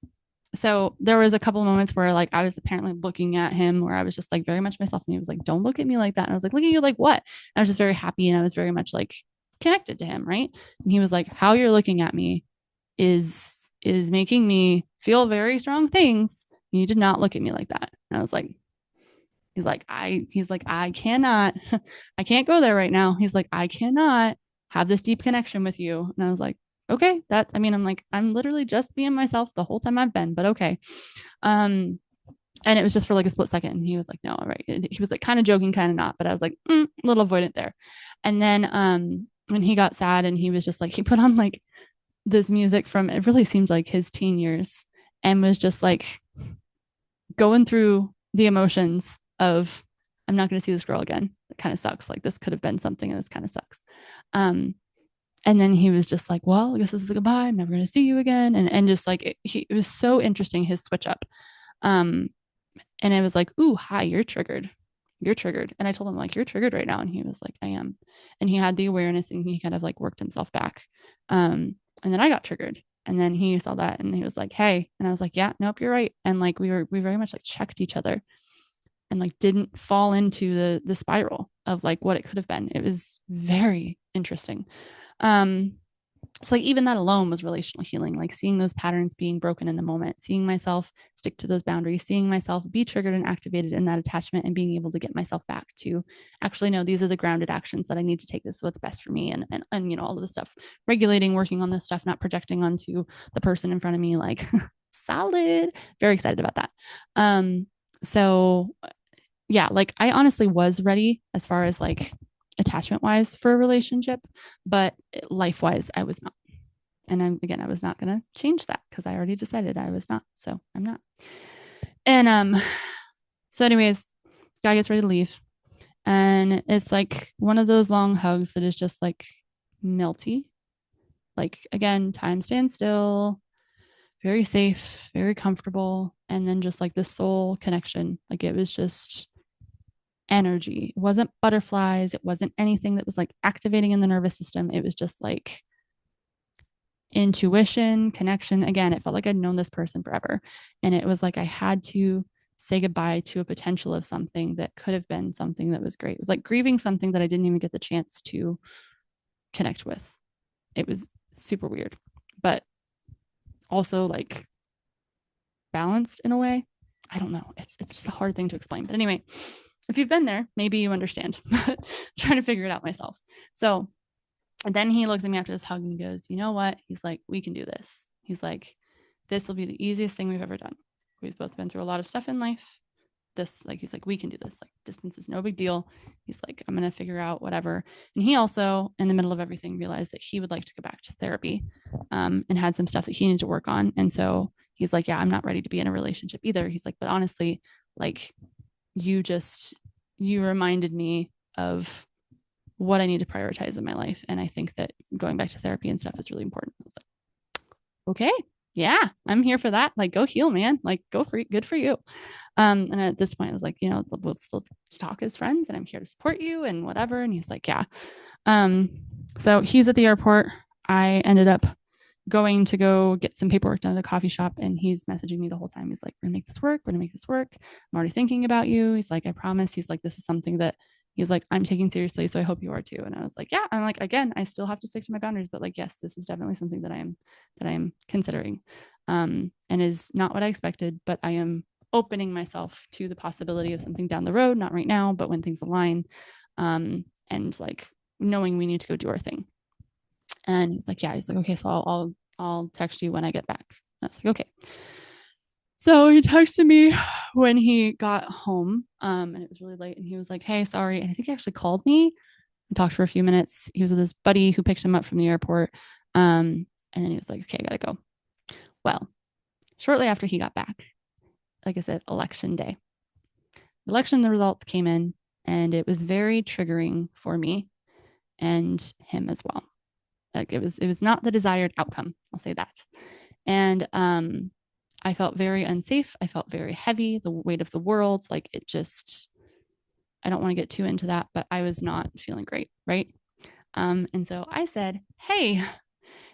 so there was a couple of moments where like I was apparently looking at him where I was just like very much myself, and he was like, don't look at me like that. And I was like, look at you like what? And I was just very happy, and I was very much like connected to him, right? And he was like, how you're looking at me is making me feel very strong things. You need to not look at me like that. And I was like, he's like, I cannot, I can't go there right now. He's like, I cannot have this deep connection with you. And I was like, okay, I'm like, I'm literally just being myself the whole time I've been, but okay. And it was just for like a split second. And he was like, no, all right. He was like kind of joking, kind of not, but I was like, a little avoidant there. And then, when he got sad and he was just like, he put on like this music from, it really seemed like his teen years, and was just like going through the emotions of, I'm not going to see this girl again. It kind of sucks. Like this could have been something, and this kind of sucks. And then he was just like, well, I guess this is a goodbye. I'm never going to see you again. And just like, it was so interesting, his switch up. And I was like, ooh, hi, you're triggered. You're triggered. And I told him like, you're triggered right now. And he was like, I am. And he had the awareness, and he kind of like worked himself back. And then I got triggered. And then he saw that, and he was like, hey. And I was like, yeah, nope, you're right. And like, we very much like checked each other, and like didn't fall into the spiral of like what it could have been. It was very interesting. So like even that alone was relational healing, like seeing those patterns being broken in the moment, seeing myself stick to those boundaries, seeing myself be triggered and activated in that attachment, and being able to get myself back to actually, no, these are the grounded actions that I need to take. This is what's best for me. And all of this stuff, regulating, working on this stuff, not projecting onto the person in front of me, like solid, very excited about that. So yeah, like I honestly was ready as far as like attachment wise for a relationship, but life wise, I was not. And I was not going to change that because I already decided I was not. So I'm not. And so anyways, guy gets ready to leave. And it's like one of those long hugs that is just like melty. Like again, time stands still, very safe, very comfortable. And then just like this soul connection. Like it was just energy. It wasn't butterflies. It wasn't anything that was like activating in the nervous system. It was just like intuition, connection. Again, it felt like I'd known this person forever. And it was like I had to say goodbye to a potential of something that could have been something that was great. It was like grieving something that I didn't even get the chance to connect with. It was super weird, but also like balanced in a way. I don't know. It's just a hard thing to explain. But anyway, if you've been there, maybe you understand. Trying to figure it out myself. So, and then he looks at me after this hug and he goes, you know what? He's like, we can do this. He's like, this will be the easiest thing we've ever done. We've both been through a lot of stuff in life. He's like, we can do this. Like, distance is no big deal. He's like, I'm going to figure out whatever. And he also, in the middle of everything, realized that he would like to go back to therapy, and had some stuff that he needed to work on. And so he's like, yeah, I'm not ready to be in a relationship either. He's like, but honestly, like, you reminded me of what I need to prioritize in my life. And I think that going back to therapy and stuff is really important. I was like, okay, yeah, I'm here for that. Like, go heal, man. Like, good for you. And at this point I was like, we'll still talk as friends, and I'm here to support you and whatever. And he's like, yeah. So he's at the airport. I ended up going to go get some paperwork done at the coffee shop, and he's messaging me the whole time. He's like, we're gonna make this work. We're gonna make this work. I'm already thinking about you. He's like, I promise. He's like, this is something that he's like, I'm taking seriously. So I hope you are too. And I was like, yeah. I'm like, again, I still have to stick to my boundaries, but like, yes, this is definitely something that I am considering, and is not what I expected, but I am opening myself to the possibility of something down the road, not right now, but when things align. And like, knowing we need to go do our thing. And he's like, yeah. He's like, okay, so I'll text you when I get back. And I was like, okay. So he texted me when he got home, and it was really late. And he was like, hey, sorry. And I think he actually called me and talked for a few minutes. He was with his buddy who picked him up from the airport. And then he was like, okay, I gotta go. Well, shortly after he got back, like I said, election day. The results came in, and it was very triggering for me and him as well. Like it was not the desired outcome. I'll say that. And I felt very unsafe. I felt very heavy, the weight of the world. Like it just, I don't want to get too into that, but I was not feeling great. Right. And so I said, hey,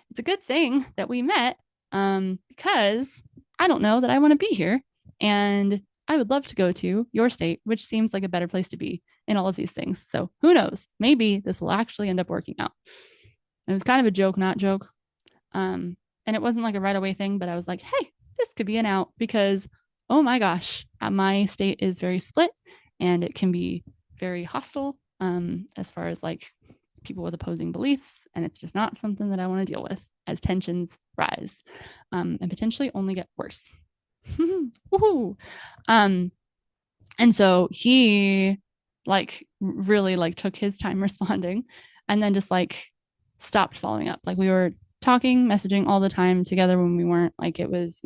it's a good thing that we met, because I don't know that I want to be here. And I would love to go to your state, which seems like a better place to be in all of these things. So who knows? Maybe this will actually end up working out. It was kind of a joke, not joke. And it wasn't like a right away thing, but I was like, hey, this could be an out because, oh my gosh, my state is very split and it can be very hostile, as far as like people with opposing beliefs. And it's just not something that I want to deal with as tensions rise, and potentially only get worse. Woohoo. And so he like really like took his time responding and then just like stopped following up. Like we were talking, messaging all the time together when we weren't. Like it was,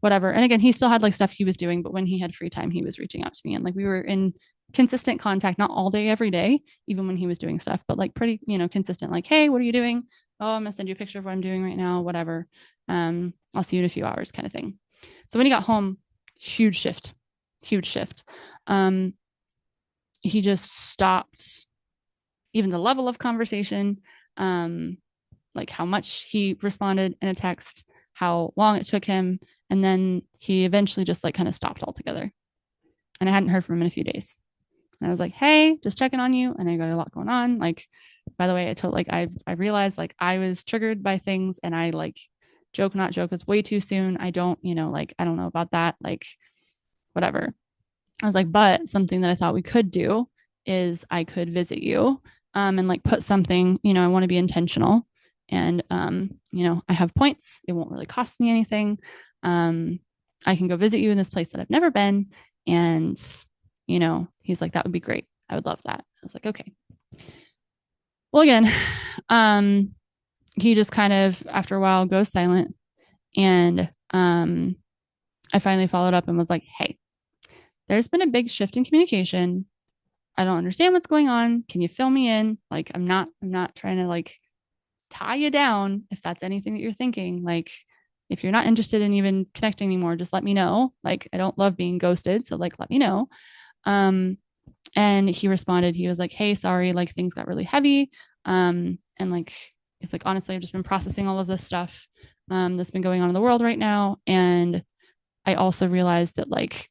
whatever. And again, he still had like stuff he was doing, but when he had free time, he was reaching out to me. And like we were in consistent contact, not all day, every day, even when he was doing stuff, but like pretty, consistent. Like, hey, what are you doing? Oh, I'm gonna send you a picture of what I'm doing right now, whatever. I'll see you in a few hours kind of thing. So when he got home, huge shift. He just stopped even the level of conversation, like how much he responded in a text, how long it took him. And then he eventually just like kind of stopped altogether. And I hadn't heard from him in a few days. And I was like, hey, just checking on you. And I got a lot going on. Like, by the way, I realized like I was triggered by things and I like joke, not joke. It's way too soon. I don't, I don't know about that. Like, whatever. I was like, but something that I thought we could do is I could visit you, and like put something, I want to be intentional. And, I have points. It won't really cost me anything. I can go visit you in this place that I've never been. And, he's like, that would be great. I would love that. I was like, okay. Well, again, he just kind of, after a while, goes silent. And I finally followed up and was like, hey, there's been a big shift in communication. I don't understand what's going on. Can you fill me in? Like, I'm not trying to like tie you down if that's anything that you're thinking. Like, if you're not interested in even connecting anymore, just let me know. Like, I don't love being ghosted. So like, let me know. And he responded, he was like, hey, sorry, like things got really heavy. And like, it's like, honestly, I've just been processing all of this stuff, that's been going on in the world right now. And I also realized that like,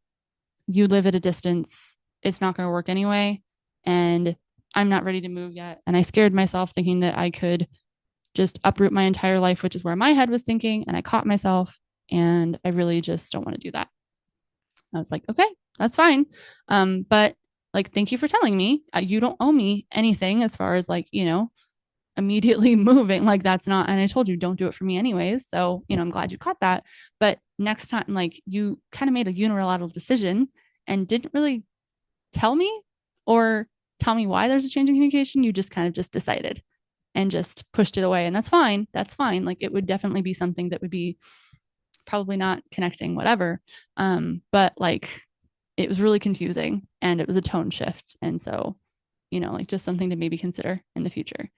you live at a distance. It's not going to work anyway. And I'm not ready to move yet. And I scared myself thinking that I could just uproot my entire life, which is where my head was thinking. And I caught myself and I really just don't want to do that. I was like, okay, that's fine. But like, thank you for telling me. You don't owe me anything as far as like, immediately moving. Like that's not, and I told you, don't do it for me anyways. So, I'm glad you caught that. But next time, like you kind of made a unilateral decision and didn't really tell me or tell me why there's a change in communication. You just kind of just decided and just pushed it away. And that's fine. That's fine. Like it would definitely be something that would be probably not connecting, whatever. But like it was really confusing and it was a tone shift. And so, like just something to maybe consider in the future.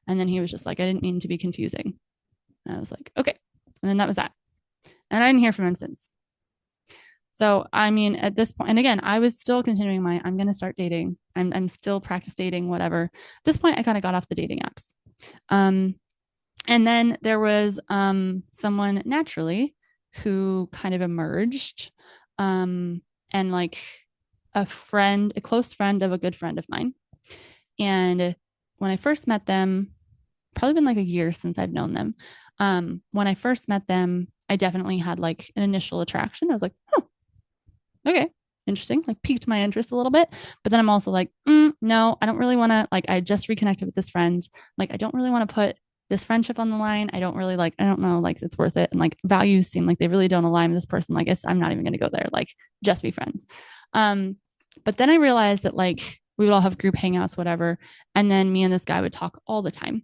And then he was just like, I didn't mean to be confusing. And I was like, okay. And then that was that. And I didn't hear from him since. So, I mean, at this point, and again, I was still continuing I'm going to start dating. I'm still practice dating, whatever. At this point, I kind of got off the dating apps. And then there was someone naturally who kind of emerged, and like a close friend of a good friend of mine. And when I first met them, probably been like a year since I've known them. When I first met them, I definitely had like an initial attraction. I was like, oh, okay. interesting, like piqued my interest a little bit. But then I'm also like, no, I don't really want to, like, I just reconnected with this friend. Like, I don't really want to put this friendship on the line. I don't really like, I don't know, like it's worth it. And like values seem like they really don't align with this person. Like, I'm not even going to go there. Like, just be friends. Um, but then I realized that like we would all have group hangouts, whatever. And then me and this guy would talk all the time.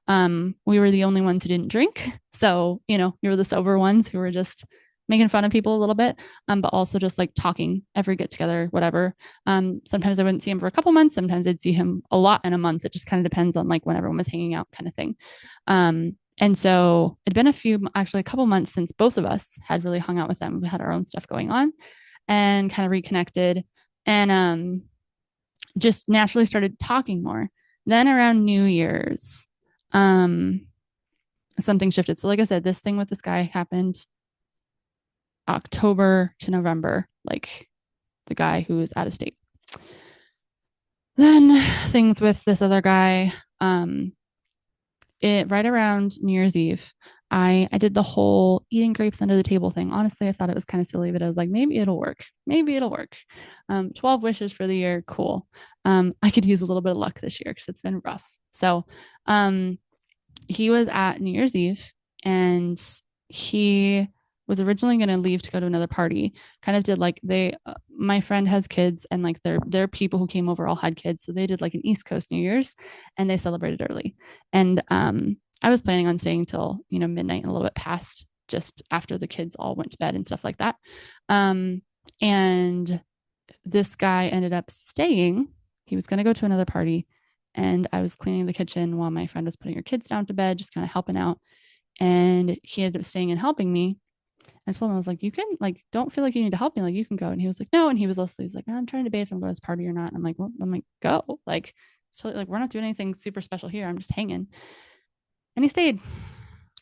We were the only ones who didn't drink. So, you know, we were the sober ones who were just making fun of people a little bit, but also just like talking every get together, whatever. Sometimes I wouldn't see him for a couple months. Sometimes I'd see him a lot in a month. It just kind of depends on like when everyone was hanging out kind of thing. And so it'd been actually a couple months since both of us had really hung out with them. We had our own stuff going on and kind of reconnected and just naturally started talking more. Then around New Year's, something shifted. So like I said, this thing with this guy happened October to November, like the guy who was out of state. Then things with this other guy, right around New Year's Eve, I did the whole eating grapes under the table thing. Honestly, I thought it was kind of silly, but I was like, maybe it'll work. Maybe it'll work. 12 wishes for the year. Cool. I could use a little bit of luck this year because it's been rough. So he was at New Year's Eve and he was originally going to leave to go to another party. Kind of did like my friend has kids and like their people who came over all had kids. So they did like an East Coast New Year's and they celebrated early. And I was planning on staying till, you know, midnight and a little bit past just after the kids all went to bed and stuff like that. And this guy ended up staying. He was going to go to another party and I was cleaning the kitchen while my friend was putting her kids down to bed, just kind of helping out. And he ended up staying and helping me. And I told him, I was like, you can, like, don't feel like you need to help me. Like, you can go. And he was like, no. And he was like, I'm trying to debate if I'm going to this party or not. And I'm like, well, go. Like, it's totally, like, we're not doing anything super special here. I'm just hanging. And he stayed.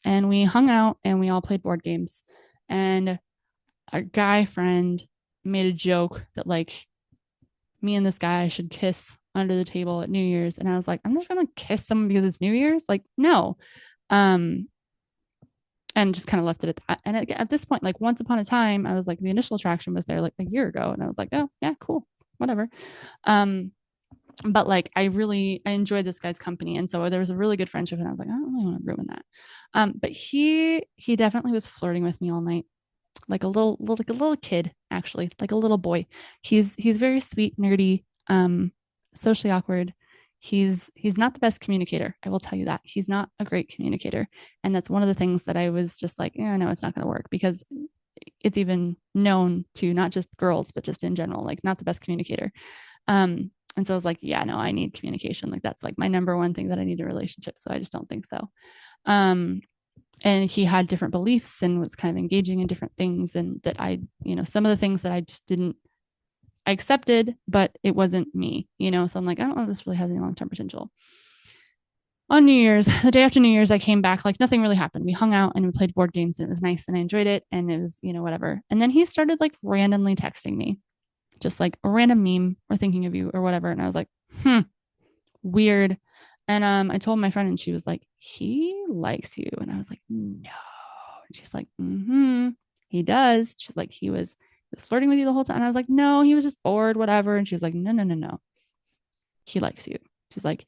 And we hung out and we all played board games. And a guy friend made a joke that, like, me and this guy should kiss under the table at New Year's. And I was like, I'm just going to kiss someone because it's New Year's? Like, no. And just kind of left it at that. And at this point, like once upon a time, I was like, the initial attraction was there like a year ago. And I was like, oh yeah, cool, whatever. But like, I enjoyed this guy's company. And so there was a really good friendship and I was like, I don't really want to ruin that. But he definitely was flirting with me all night. Like a little kid, actually, like a little boy. He's very sweet, nerdy, socially awkward. He's not the best communicator. I will tell you that. He's not a great communicator. And that's one of the things that I was just like, no, it's not going to work because it's even known to not just girls, but just in general, like not the best communicator. And so I was like, yeah, no, I need communication. Like that's like my number one thing that I need in a relationship. So I just don't think so. And he had different beliefs and was kind of engaging in different things. And that some of the things that I just didn't, I accepted, but it wasn't me, So I'm like, I don't know if this really has any long-term potential. On New Year's, the day after New Year's, I came back, like nothing really happened. We hung out and we played board games and it was nice and I enjoyed it. And it was, whatever. And then he started like randomly texting me, just like a random meme or thinking of you or whatever. And I was like, weird. And I told my friend and she was like, he likes you. And I was like, no. And she's like, he does. She's like, he was flirting with you the whole time. And I was like, no, he was just bored, whatever. And she's like, no. He likes you. She's like,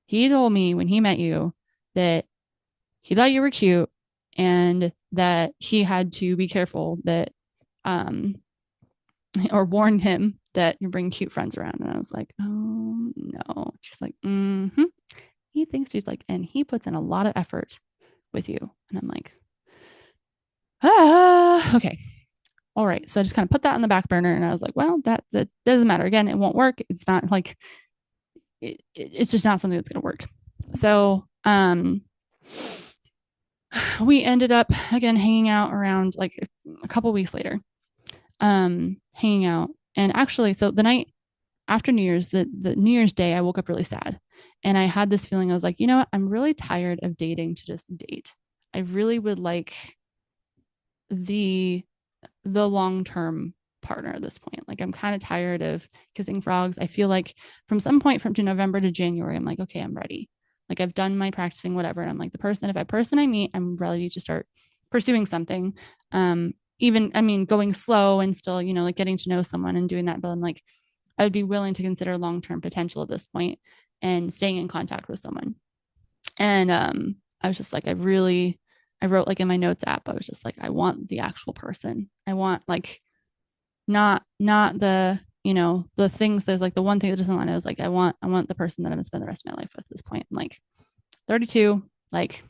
he told me when he met you that he thought you were cute and that he had to be careful that, or warned him that you bring cute friends around. And I was like, oh no. She's like, he thinks, she's like, and he puts in a lot of effort with you. And I'm like, okay. All right. So I just kind of put that on the back burner and I was like, well, that doesn't matter. Again, it won't work. It's not like, it's just not something that's going to work. So, we ended up again, hanging out around like a couple weeks later, hanging out. And actually, so the night after New Year's, the New Year's Day, I woke up really sad. And I had this feeling, I was like, you know what? I'm really tired of dating to just date. I really would like the long-term partner at this point. Like I'm kind of tired of kissing frogs. I feel like from some point from November to January, I'm like, okay, I'm ready. Like I've done my practicing, whatever. And I'm like, if a person I meet, I'm ready to start pursuing something. even, I mean, going slow and still, like getting to know someone and doing that, but I'm like, I would be willing to consider long-term potential at this point and staying in contact with someone. And I was just like, I wrote like in my notes app, I was just like, I want the actual person. I want like not the, the things. There's like the one thing that doesn't line. I was like, I want the person that I'm gonna spend the rest of my life with at this point. I'm like 32, like,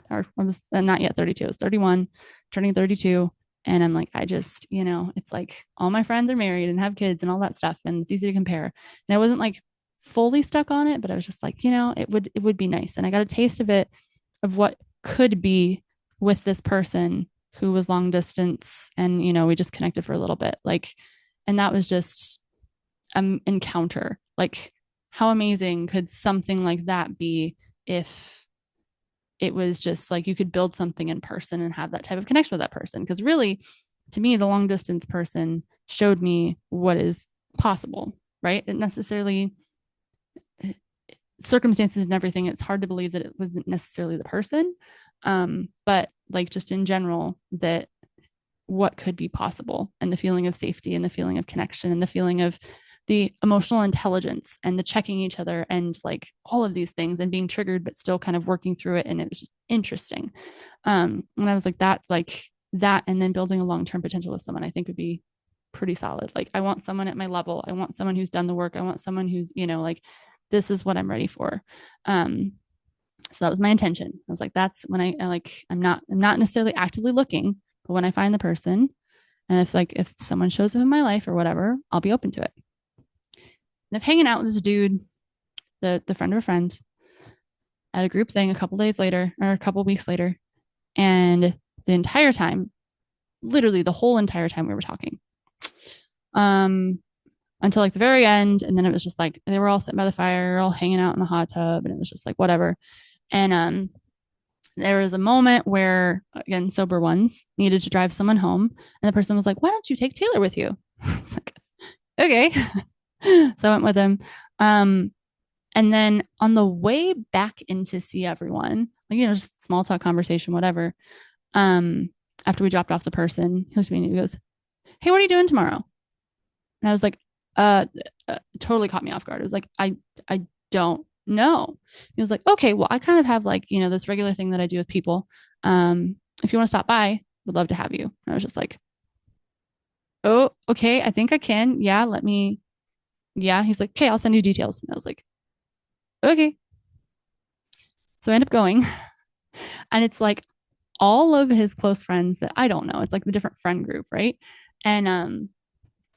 or I was not yet 32, I was 31, turning 32. And I'm like, I just, it's like all my friends are married and have kids and all that stuff. And it's easy to compare. And I wasn't like fully stuck on it, but I was just like, it would be nice. And I got a taste of it, of what could be with this person who was long distance. And, we just connected for a little bit. Like, and that was just an encounter. Like, how amazing could something like that be if it was just like you could build something in person and have that type of connection with that person? Because really, to me, the long distance person showed me what is possible, right? It necessarily, circumstances and everything, it's hard to believe that it wasn't necessarily the person. But like just in general, that what could be possible, and the feeling of safety and the feeling of connection and the feeling of the emotional intelligence and the checking each other and like all of these things and being triggered, but still kind of working through it. And it was just interesting. And I was like, that's like that. And then building a long-term potential with someone, I think would be pretty solid. Like, I want someone at my level. I want someone who's done the work. I want someone who's, like, this is what I'm ready for. So that was my intention. I was like, that's when I like, I'm not necessarily actively looking, but when I find the person, and if someone shows up in my life or whatever, I'll be open to it. And I'm hanging out with this dude, the friend of a friend, at a group thing a couple days later or a couple weeks later. And the entire time, literally the whole entire time we were talking, until like the very end. And then it was just like, they were all sitting by the fire, all hanging out in the hot tub. And it was just like, whatever. And, there was a moment where, again, sober ones needed to drive someone home. And the person was like, why don't you take Taylor with you? It's like, okay. So I went with him. And then on the way back in to see everyone, like, just small talk conversation, whatever. After we dropped off the person, he looks at me and he goes, hey, what are you doing tomorrow? And I was like, totally caught me off guard. It was like, I don't know. He was like, okay, well, I kind of have like, this regular thing that I do with people. If you want to stop by, would love to have you. And I was just like, oh, okay, I think I can. Yeah, yeah. He's like, okay, I'll send you details. And I was like, okay. So I end up going, and it's like all of his close friends that I don't know. It's like the different friend group, right? And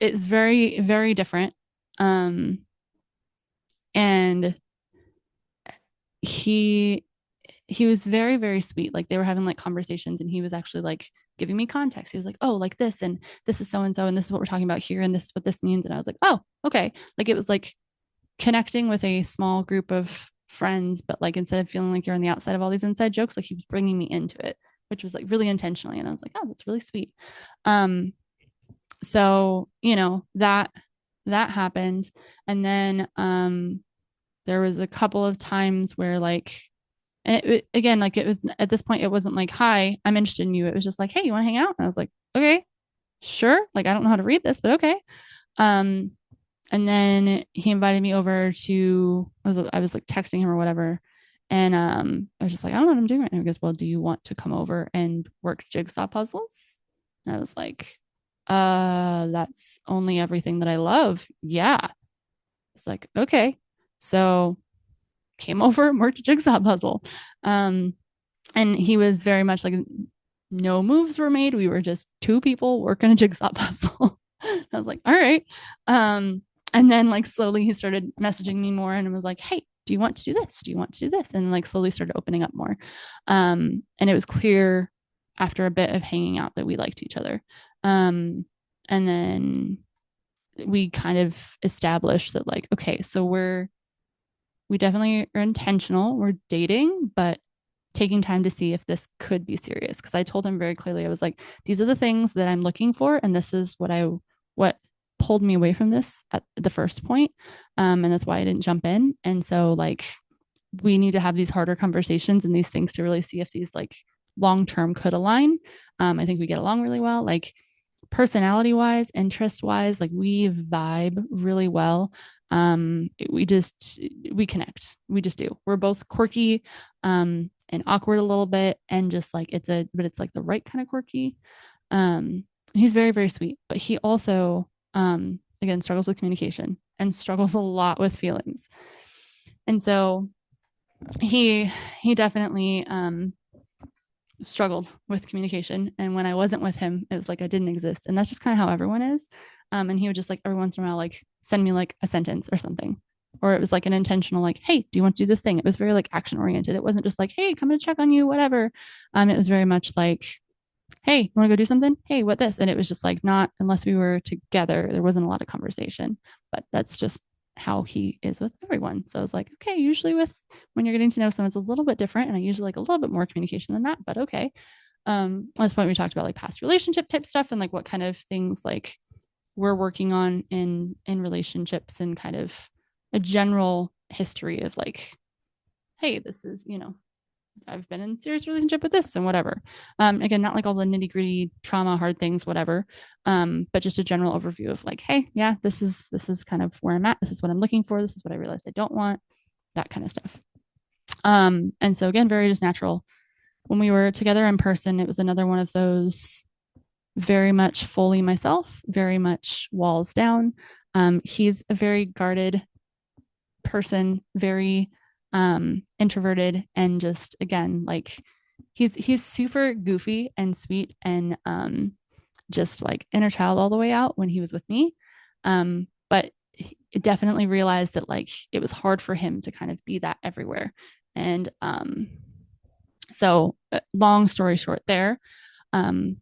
it's very, very different. And he was very, very sweet. Like, they were having like conversations, and he was actually like giving me context. He was like, oh, like this, and this is so and so, and this is what we're talking about here, and this is what this means. And I was like, oh, okay. Like, it was like connecting with a small group of friends, but like instead of feeling like you're on the outside of all these inside jokes, like he was bringing me into it, which was like really intentionally. And I was like, oh, that's really sweet. So that happened. And then there was a couple of times where like, and again, like, it was at this point, it wasn't like, hi, I'm interested in you. It was just like, hey, you want to hang out? And I was like, okay, sure. Like, I don't know how to read this, but okay. And then he invited me over to, I was like texting him or whatever. And I was just like, I don't know what I'm doing right now. He goes, well, do you want to come over and work jigsaw puzzles? And I was like, that's only everything that I love. Yeah. It's like, okay. So came over and worked a jigsaw puzzle. And he was very much like, no moves were made. We were just two people working a jigsaw puzzle. I was like, all right. And then like slowly he started messaging me more and was like, hey, do you want to do this? Do you want to do this? And like slowly started opening up more. And it was clear after a bit of hanging out that we liked each other. And then we kind of established that like, okay, so we definitely are intentional. We're dating, but taking time to see if this could be serious. Because I told him very clearly, I was like, these are the things that I'm looking for, and this is what pulled me away from this at the first point. And that's why I didn't jump in. And so like, we need to have these harder conversations and these things to really see if these like long term could align. I think we get along really well. Like personality wise, interest wise, like we vibe really well. We connect. We just do. We're both quirky and awkward a little bit, and just like but it's like the right kind of quirky. He's very, very sweet, but he also again struggles with communication and struggles a lot with feelings. And so he definitely struggled with communication. And when I wasn't with him, it was like I didn't exist. And that's just kind of how everyone is. And he would just like every once in a while, like send me like a sentence or something. Or it was like an intentional, like, hey, do you want to do this thing? It was very like action oriented. It wasn't just like, hey, come to check on you, whatever. It was very much like, hey, you want to go do something? Hey, what this? And it was just like, not unless we were together, there wasn't a lot of conversation. But that's just how he is with everyone. So I was like, okay, usually when you're getting to know someone, it's a little bit different. And I usually like a little bit more communication than that, but okay. At this point we talked about like past relationship type stuff and like what kind of things like we're working on in relationships, and kind of a general history of like, hey, this is, I've been in a serious relationship with this and whatever. Again, not like all the nitty gritty trauma, hard things, whatever. But just a general overview of like, hey, yeah, this is kind of where I'm at. This is what I'm looking for. This is what I realized I don't want, that kind of stuff. And so again, very just natural. When we were together in person, it was another one of those very much fully myself, very much walls down. He's a very guarded person, very introverted, and just again like he's super goofy and sweet and just like inner child all the way out when he was with me, but it definitely realized that like it was hard for him to kind of be that everywhere. And so long story short, there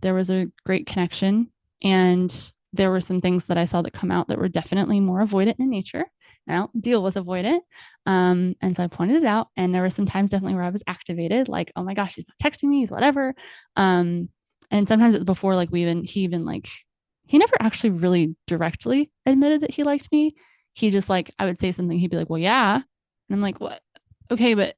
was a great connection, and there were some things that I saw that come out that were definitely more avoidant in nature. I don't deal with avoidant. And so I pointed it out, and there were some times definitely where I was activated, like, oh my gosh, he's not texting me, he's whatever. And sometimes it was before like he never actually really directly admitted that he liked me. He just like, I would say something, he'd be like, well, yeah. And I'm like, what? Okay, but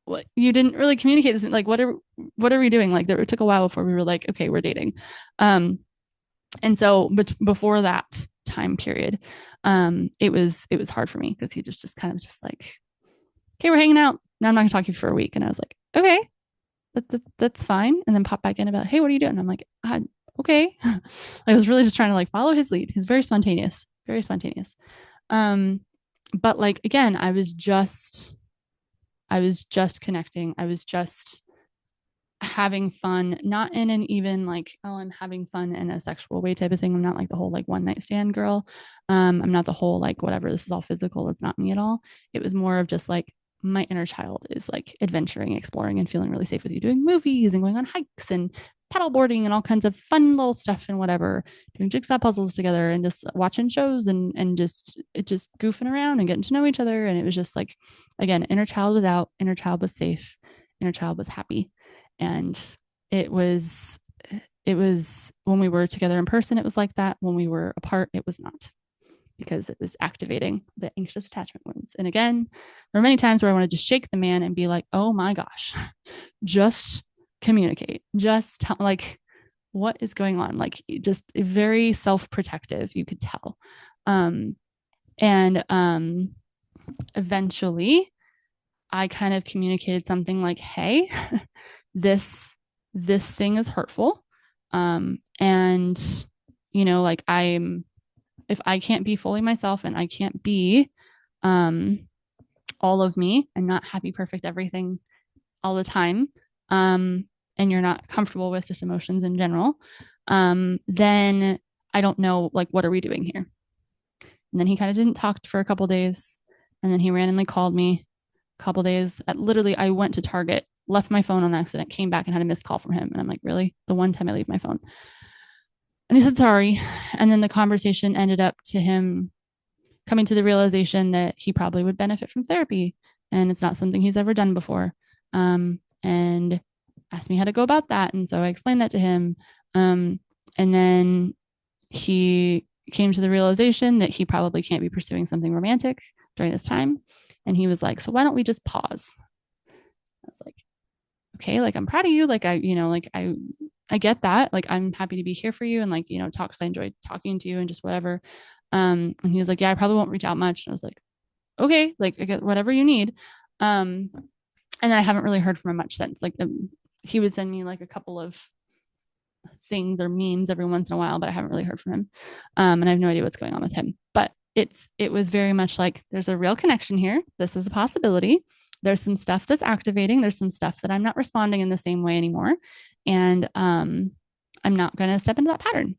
what, you didn't really communicate this, like what are we doing? Like it took a while before we were like, okay, we're dating. And so but before that time period, it was hard for me because he just kind of just like, okay, we're hanging out now, I'm not gonna talk to you for a week. And I was like, okay, that's fine. And then pop back in about, hey, what are you doing? And I'm like, okay. I was really just trying to like follow his lead. He's very spontaneous, very spontaneous. But like again, I was just connecting. I was just having fun, not in an even like, oh, I'm having fun in a sexual way type of thing. I'm not like the whole like one night stand girl. I'm not the whole like whatever, this is all physical. It's not me at all. It was more of just like my inner child is like adventuring, exploring, and feeling really safe with you, doing movies and going on hikes and paddleboarding and all kinds of fun little stuff and whatever, doing jigsaw puzzles together and just watching shows and just goofing around and getting to know each other. And it was just like, again, inner child was out, inner child was safe, inner child was happy. And it was when we were together in person, it was like that. When we were apart, it was not, because it was activating the anxious attachment wounds. And again, there were many times where I wanted to shake the man and be like, oh my gosh, just communicate, just tell, like, what is going on? Like, just very self-protective, you could tell. And eventually I kind of communicated something like, hey, this thing is hurtful. And like if I can't be fully myself and I can't be all of me and not happy, perfect, everything all the time, and you're not comfortable with just emotions in general, then I don't know, like, what are we doing here? And then he kind of didn't talk for a couple days, and then he randomly called me a couple days. Literally, I went to Target, left my phone on accident, came back and had a missed call from him. And I'm like, really? The one time I leave my phone? And he said, sorry. And then the conversation ended up to him coming to the realization that he probably would benefit from therapy. And it's not something he's ever done before. And asked me how to go about that. And so I explained that to him. And then he came to the realization that he probably can't be pursuing something romantic during this time. And he was like, so why don't we just pause? I was like, okay, like I'm proud of you. Like I get that. Like I'm happy to be here for you and like, talk because I enjoyed talking to you and just whatever. And he was like, yeah, I probably won't reach out much. And I was like, okay, like I get whatever you need. And I haven't really heard from him much since. Like he would send me like a couple of things or memes every once in a while, but I haven't really heard from him. And I have no idea what's going on with him. But it was very much like there's a real connection here. This is a possibility. There's some stuff that's activating. There's some stuff that I'm not responding in the same way anymore. And I'm not going to step into that pattern.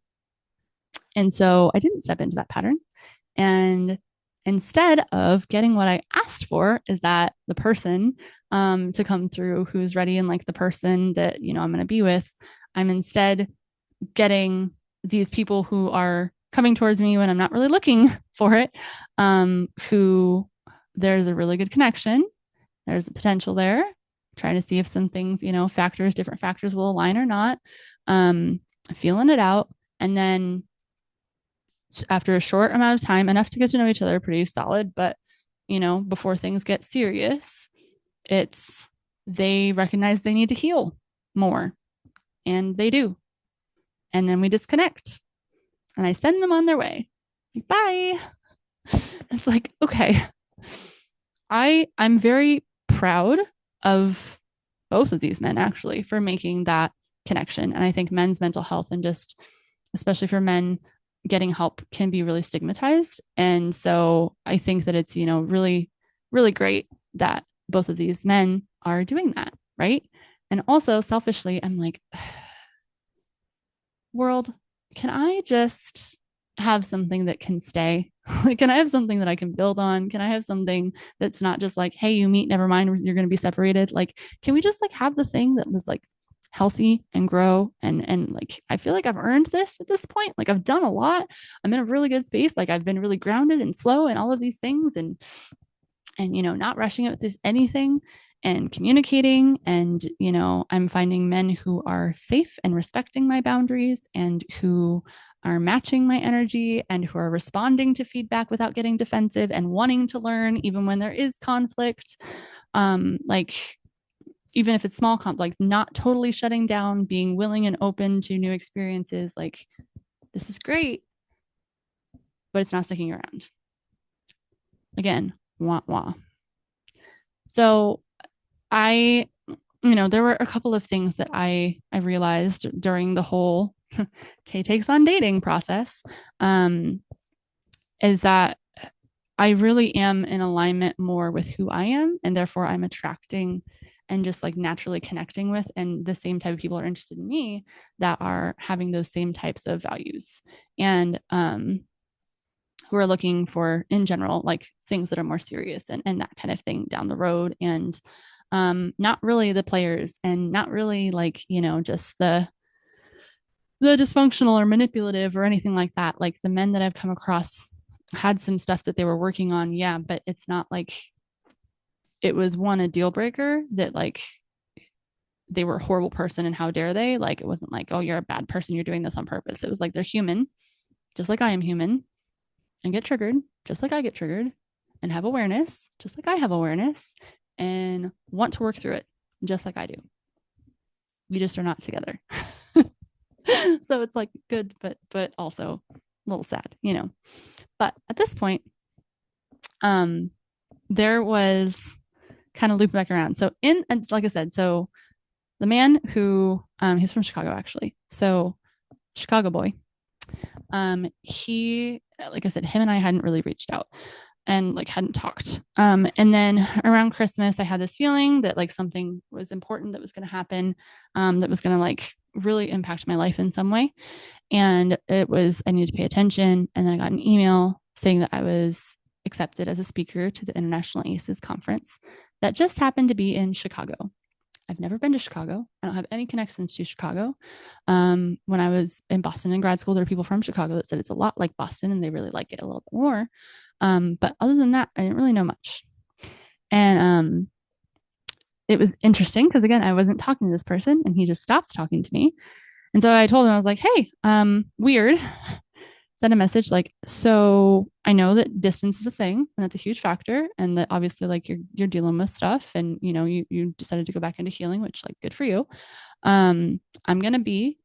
And so I didn't step into that pattern. And instead of getting what I asked for, is that the person to come through who's ready and like the person that, I'm going to be with, I'm instead getting these people who are coming towards me when I'm not really looking for it, who there's a really good connection. There's a potential there. Trying to see if some things, different factors will align or not. Feeling it out. And then after a short amount of time, enough to get to know each other, pretty solid, but before things get serious, they recognize they need to heal more, and they do. And then we disconnect and I send them on their way. Like, bye. It's like, okay. I'm very proud of both of these men actually for making that connection. And I think men's mental health and just especially for men, getting help can be really stigmatized. And so I think that it's, really, really great that both of these men are doing that. Right. And also selfishly, I'm like, world, can I just have something that can stay? Like, can I have something that I can build on? Can I have something that's not just like, hey, you meet, never mind, you're going to be separated. Like, can we just like have the thing that was like healthy and grow and like I feel like I've earned this at this point. Like I've done a lot. I'm in a really good space. Like I've been really grounded and slow and all of these things and not rushing it with this anything and communicating. And I'm finding men who are safe and respecting my boundaries and who are matching my energy and who are responding to feedback without getting defensive and wanting to learn even when there is conflict. Like even if it's small like not totally shutting down, being willing and open to new experiences. Like this is great, but it's not sticking around. Again, wah wah. So there were a couple of things that I realized during the whole Kay takes on dating process, is that I really am in alignment more with who I am, and therefore I'm attracting and just like naturally connecting with, and the same type of people are interested in me that are having those same types of values and who are looking for in general like things that are more serious and that kind of thing down the road, and not really the players and not really like just the dysfunctional or manipulative or anything like that. Like the men that I've come across had some stuff that they were working on, yeah, but it's not like it was a deal breaker that like they were a horrible person and how dare they. Like it wasn't like, oh, you're a bad person, you're doing this on purpose. It was like they're human just like I am human and get triggered just like I get triggered and have awareness just like I have awareness and want to work through it just like I do. We just are not together. So it's like good, but also a little sad, But at this point, there was kind of looping back around. So and like I said, so the man who he's from Chicago actually. So Chicago boy. He, like I said, him and I hadn't really reached out and like hadn't talked. And then around Christmas, I had this feeling that like something was important that was going to happen, that was going to like really impact my life in some way. And I needed to pay attention. And then I got an email saying that I was accepted as a speaker to the International ACEs conference that just happened to be in Chicago. I've never been to Chicago. I don't have any connections to Chicago. When I was in Boston in grad school, there were people from Chicago that said it's a lot like Boston and they really like it a little bit more. But other than that, I didn't really know much. And it was interesting because again, I wasn't talking to this person and he just stopped talking to me. And so I told him, I was like, hey, weird. send a message like, so I know that distance is a thing and that's a huge factor, and that obviously like you're dealing with stuff, and you decided to go back into healing, which like good for you. I'm gonna be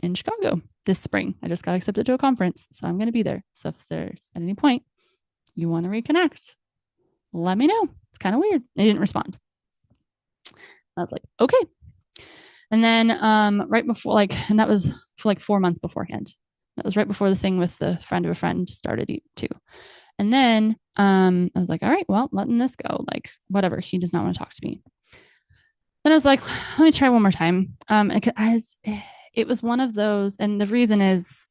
in Chicago this spring. I just got accepted to a conference, so I'm gonna be there. So if there's at any point you want to reconnect, let me know. It's kind of weird. They didn't respond. I was like, okay. And then right before, like, and that was for like 4 months beforehand. That was right before the thing with the friend of a friend started too. And then I was like, all right, well, letting this go. Like, whatever. He does not want to talk to me. Then I was like, let me try one more time. It was one of those, and the reason is,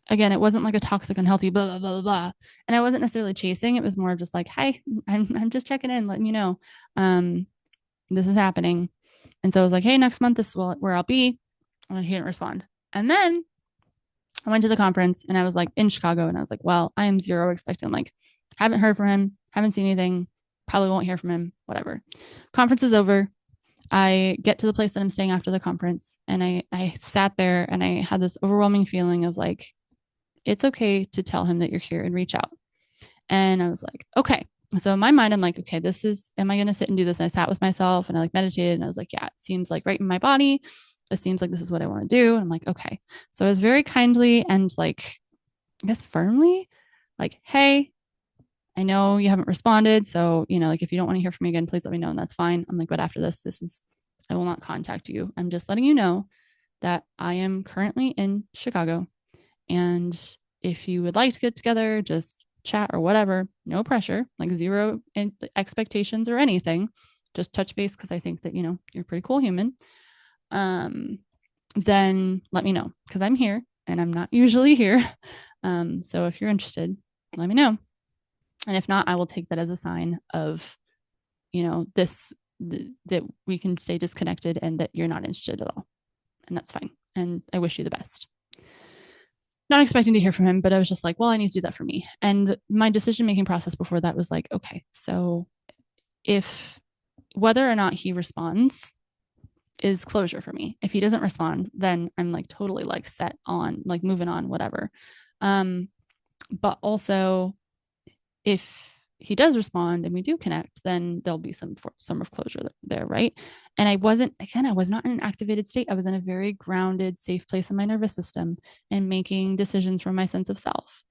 again, it wasn't like a toxic, unhealthy, blah, blah, blah, blah. And I wasn't necessarily chasing. It was more of just like, hi, I'm just checking in, letting you know this is happening. And so I was like, hey, next month, this is where I'll be. And he didn't respond. And then I went to the conference and I was like in Chicago, and I was like, well, I am zero expecting, like, haven't heard from him, haven't seen anything, probably won't hear from him, whatever. Conference is over. I get to the place that I'm staying after the conference, and I sat there and I had this overwhelming feeling of like, it's okay to tell him that you're here and reach out. And I was like, okay. So in my mind, I'm like, okay, am I going to sit and do this? And I sat with myself and I like meditated, and I was like, yeah, it seems like right in my body. It seems like this is what I want to do. And I'm like, okay. So I was very kindly and like, I guess firmly like, hey, I know you haven't responded. So, like if you don't want to hear from me again, please let me know. And that's fine. I'm like, but after I will not contact you. I'm just letting you know that I am currently in Chicago. And if you would like to get together, just chat or whatever, no pressure, like zero expectations or anything, just touch base because I think that, you're a pretty cool human. Then let me know, because I'm here and I'm not usually here. So if you're interested, let me know. And if not, I will take that as a sign of, that we can stay disconnected and that you're not interested at all. And that's fine. And I wish you the best. Not expecting to hear from him, but I was just like, well, I need to do that for me. And my decision-making process before that was like, okay, so if whether or not he responds is closure for me. If he doesn't respond, then I'm like totally like set on like moving on, whatever. But also if he does respond and we do connect, then there'll be some of closure there, right? And I was not in an activated state. I was in a very grounded, safe place in my nervous system and making decisions from my sense of self.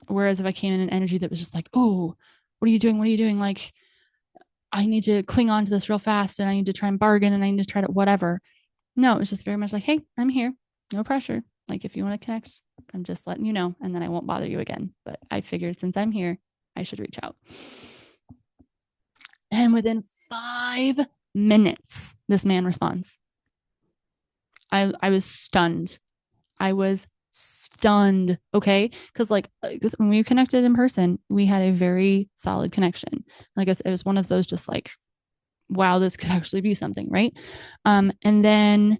Whereas if I came in an energy that was just like, oh, what are you doing? What are you doing? Like, I need to cling on to this real fast, and I need to try and bargain, and I need to try to whatever. No, it was just very much like, hey, I'm here. No pressure. Like, if you want to connect, I'm just letting you know, and then I won't bother you again. But I figured since I'm here, I should reach out. And within 5 minutes, this man responds. I was stunned. I was stunned. Okay. Because when we connected in person, we had a very solid connection. Like it was one of those just like, wow, this could actually be something. Right. And then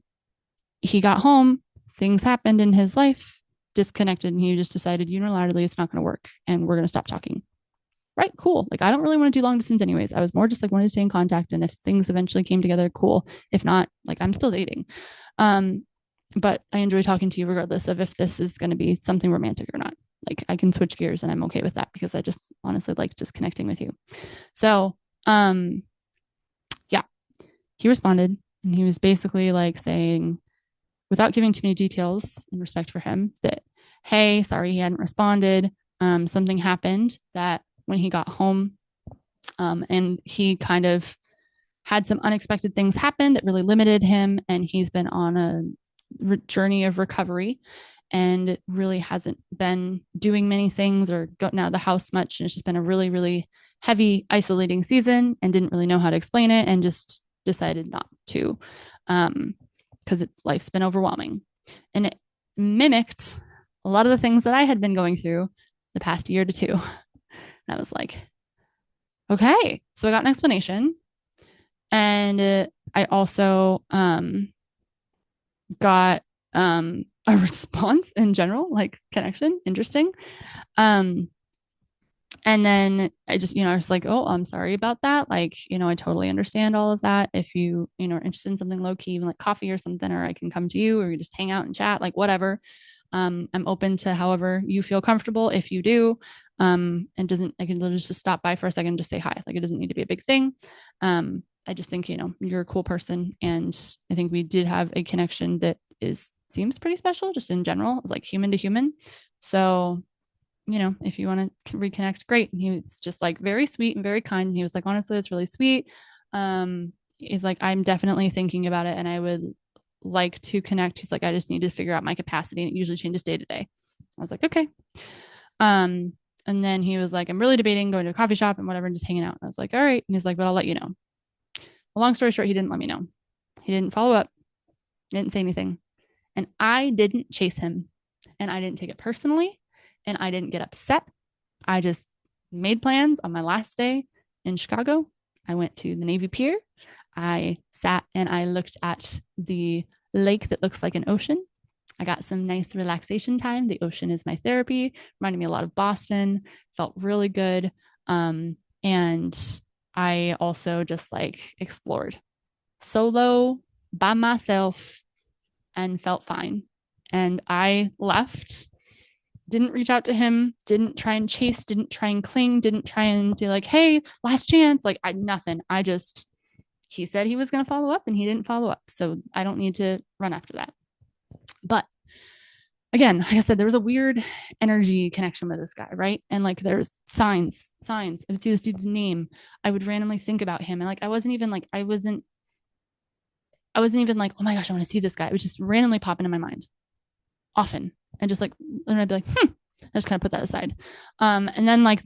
he got home, things happened in his life, disconnected, and he just decided unilaterally it's not going to work and we're going to stop talking. Right, cool. Like, I don't really want to do long distance anyways. I was more just like wanting to stay in contact, and if things eventually came together, cool. If not, like, I'm still dating. But I enjoy talking to you regardless of if this is going to be something romantic or not. Like, I can switch gears and I'm okay with that because I just honestly like just connecting with you. So, yeah, he responded, and he was basically like saying, without giving too many details in respect for him, that, hey, sorry he hadn't responded. Something happened that when he got home, and he kind of had some unexpected things happen that really limited him, and he's been on a journey of recovery and really hasn't been doing many things or gotten out of the house much, and it's just been a really, really heavy isolating season, and didn't really know how to explain it and just decided not to, because life's been overwhelming, and it mimicked a lot of the things that I had been going through the past year to two. And I was like, okay. So I got an explanation. And I also got a response in general, like connection, interesting. And then I just, I was like, oh, I'm sorry about that. Like, I totally understand all of that. If you, are interested in something low key, even like coffee or something, or I can come to you, or you just hang out and chat, like whatever. I'm open to however you feel comfortable. If you do, and doesn't, I can literally just stop by for a second and just say hi. Like, it doesn't need to be a big thing. I just think, you're a cool person. And I think we did have a connection that seems pretty special just in general, like human to human. So, if you want to reconnect, great. And he was just like very sweet and very kind. And he was like, honestly, it's really sweet. He's like, I'm definitely thinking about it and I would like to connect. He's like, I just need to figure out my capacity. And it usually changes day to day. I was like, okay. And then he was like, I'm really debating going to a coffee shop and whatever, and just hanging out. And I was like, all right. And he's like, but I'll let you know. Well, long story short, he didn't let me know. He didn't follow up, didn't say anything. And I didn't chase him. And I didn't take it personally. And I didn't get upset. I just made plans on my last day in Chicago. I went to the Navy Pier. I sat and I looked at the lake that looks like an ocean. I got some nice relaxation time. The ocean is my therapy, reminded me a lot of Boston, felt really good. And I also just like explored solo by myself and felt fine. And I left, didn't reach out to him, didn't try and chase, didn't try and cling, didn't try and be like, hey, last chance. Like, nothing. He said he was going to follow up and he didn't follow up. So I don't need to run after that. But again, like I said, there was a weird energy connection with this guy, right? And like there's signs. I would see this dude's name. I would randomly think about him. And like I wasn't even like, oh my gosh, I want to see this guy. It would just randomly pop into my mind often. And just like, and I'd be like, I just kind of put that aside. And then like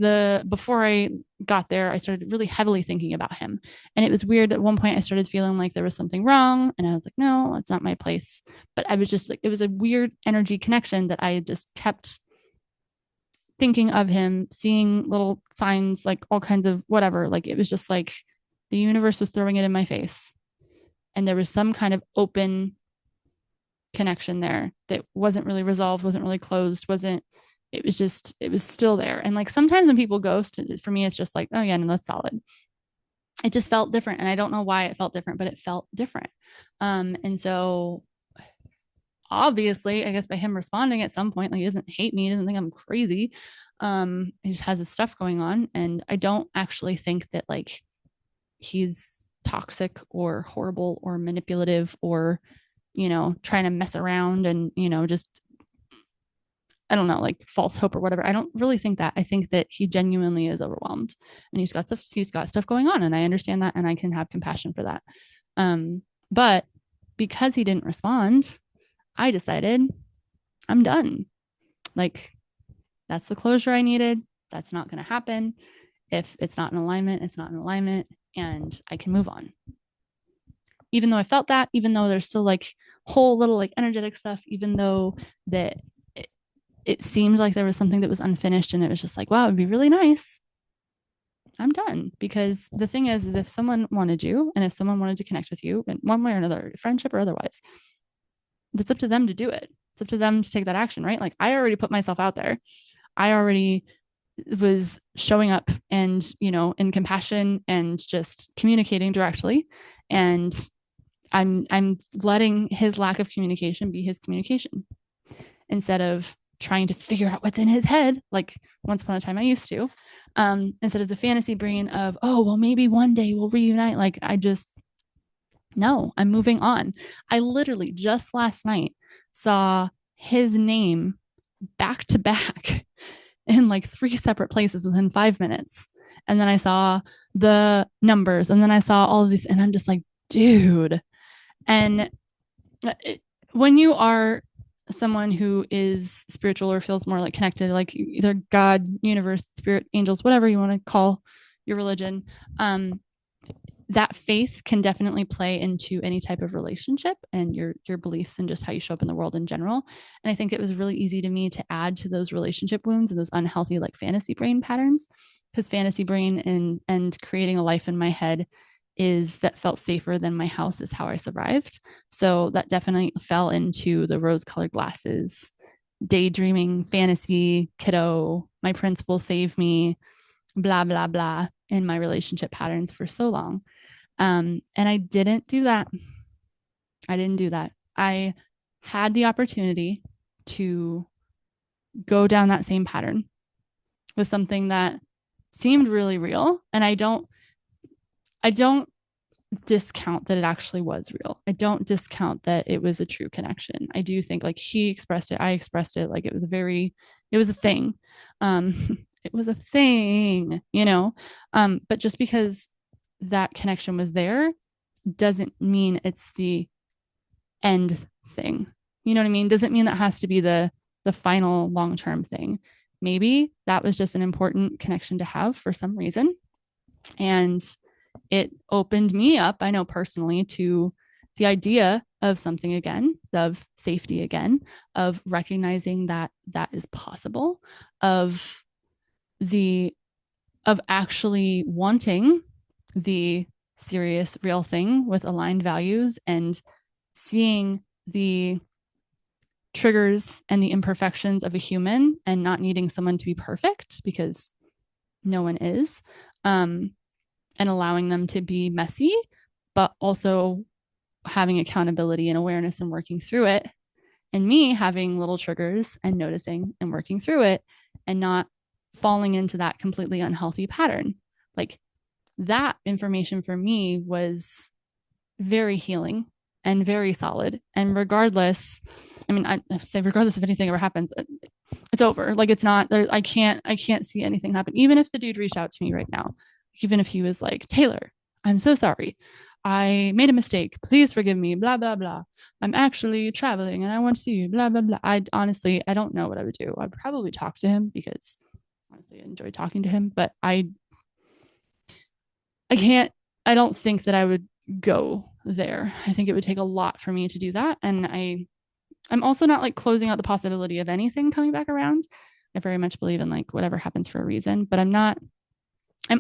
before I got there, I started really heavily thinking about him. And it was weird. At one point I started feeling like there was something wrong. And I was like, no, it's not my place. But I was just like, it was a weird energy connection that I just kept thinking of him, seeing little signs, like all kinds of whatever. Like it was just like the universe was throwing it in my face. And there was some kind of open connection there that wasn't really resolved, wasn't really closed, it was still there. And like sometimes when people ghost, for me, it's just like, oh yeah, no, that's solid. It just felt different. And I don't know why it felt different, but it felt different. And so obviously, I guess by him responding at some point, like he doesn't hate me, he doesn't think I'm crazy. He just has his stuff going on. And I don't actually think that like he's toxic or horrible or manipulative or trying to mess around and, just, I don't know, like false hope or whatever. I don't really think that. I think that he genuinely is overwhelmed and he's got stuff going on. And I understand that. And I can have compassion for that. But because he didn't respond, I decided I'm done. Like that's the closure I needed. That's not going to happen. If it's not in alignment, it's not in alignment and I can move on. Even though I felt that, even though there's still like whole little like energetic stuff, even though that it seemed like there was something that was unfinished and it was just like, wow, it'd be really nice. I'm done. Because the thing is if someone wanted you and if someone wanted to connect with you in one way or another, friendship or otherwise, it's up to them to do it. It's up to them to take that action, right? Like I already put myself out there. I already was showing up and, in compassion and just communicating directly. And I'm letting his lack of communication be his communication instead of trying to figure out what's in his head. Like once upon a time I used to, instead of the fantasy brain of, oh, well, maybe one day we'll reunite. Like no, I'm moving on. I literally just last night saw his name back to back in like 3 separate places within 5 minutes. And then I saw the numbers and then I saw all of these and I'm just like, dude. And when you are someone who is spiritual or feels more like connected, like either God, universe, spirit, angels, whatever you want to call your religion, that faith can definitely play into any type of relationship and your beliefs and just how you show up in the world in general. And I think it was really easy to me to add to those relationship wounds and those unhealthy like fantasy brain patterns, because fantasy brain and creating a life in my head that felt safer than my house is how I survived. So that definitely fell into the rose-colored glasses, daydreaming, fantasy, kiddo, my prince will save me, blah, blah, blah, in my relationship patterns for so long. And I didn't do that. I had the opportunity to go down that same pattern with something that seemed really real. And I don't discount that it actually was real. I don't discount that it was a true connection. I do think like he expressed it, I expressed it, like it was a thing. It was a thing, but just because that connection was there doesn't mean it's the end thing. You know what I mean? Doesn't mean that has to be the final long-term thing. Maybe that was just an important connection to have for some reason. And it opened me up, I know personally, to the idea of something again, of safety again, of recognizing that that is possible, of actually wanting the serious, real thing with aligned values and seeing the triggers and the imperfections of a human and not needing someone to be perfect because no one is, and allowing them to be messy, but also having accountability and awareness and working through it. And me having little triggers and noticing and working through it and not falling into that completely unhealthy pattern. Like that information for me was very healing and very solid. And regardless, I mean, I say regardless if anything ever happens, it's over. Like it's not there. I can't see anything happen. Even if the dude reached out to me right now, even if he was like, Taylor, I'm so sorry. I made a mistake. Please forgive me. Blah, blah, blah. I'm actually traveling and I want to see you. Blah, blah, blah. I don't know what I would do. I'd probably talk to him because honestly, I enjoy talking to him, but I don't think that I would go there. I think it would take a lot for me to do that. And I'm also not like closing out the possibility of anything coming back around. I very much believe in like whatever happens for a reason, but I'm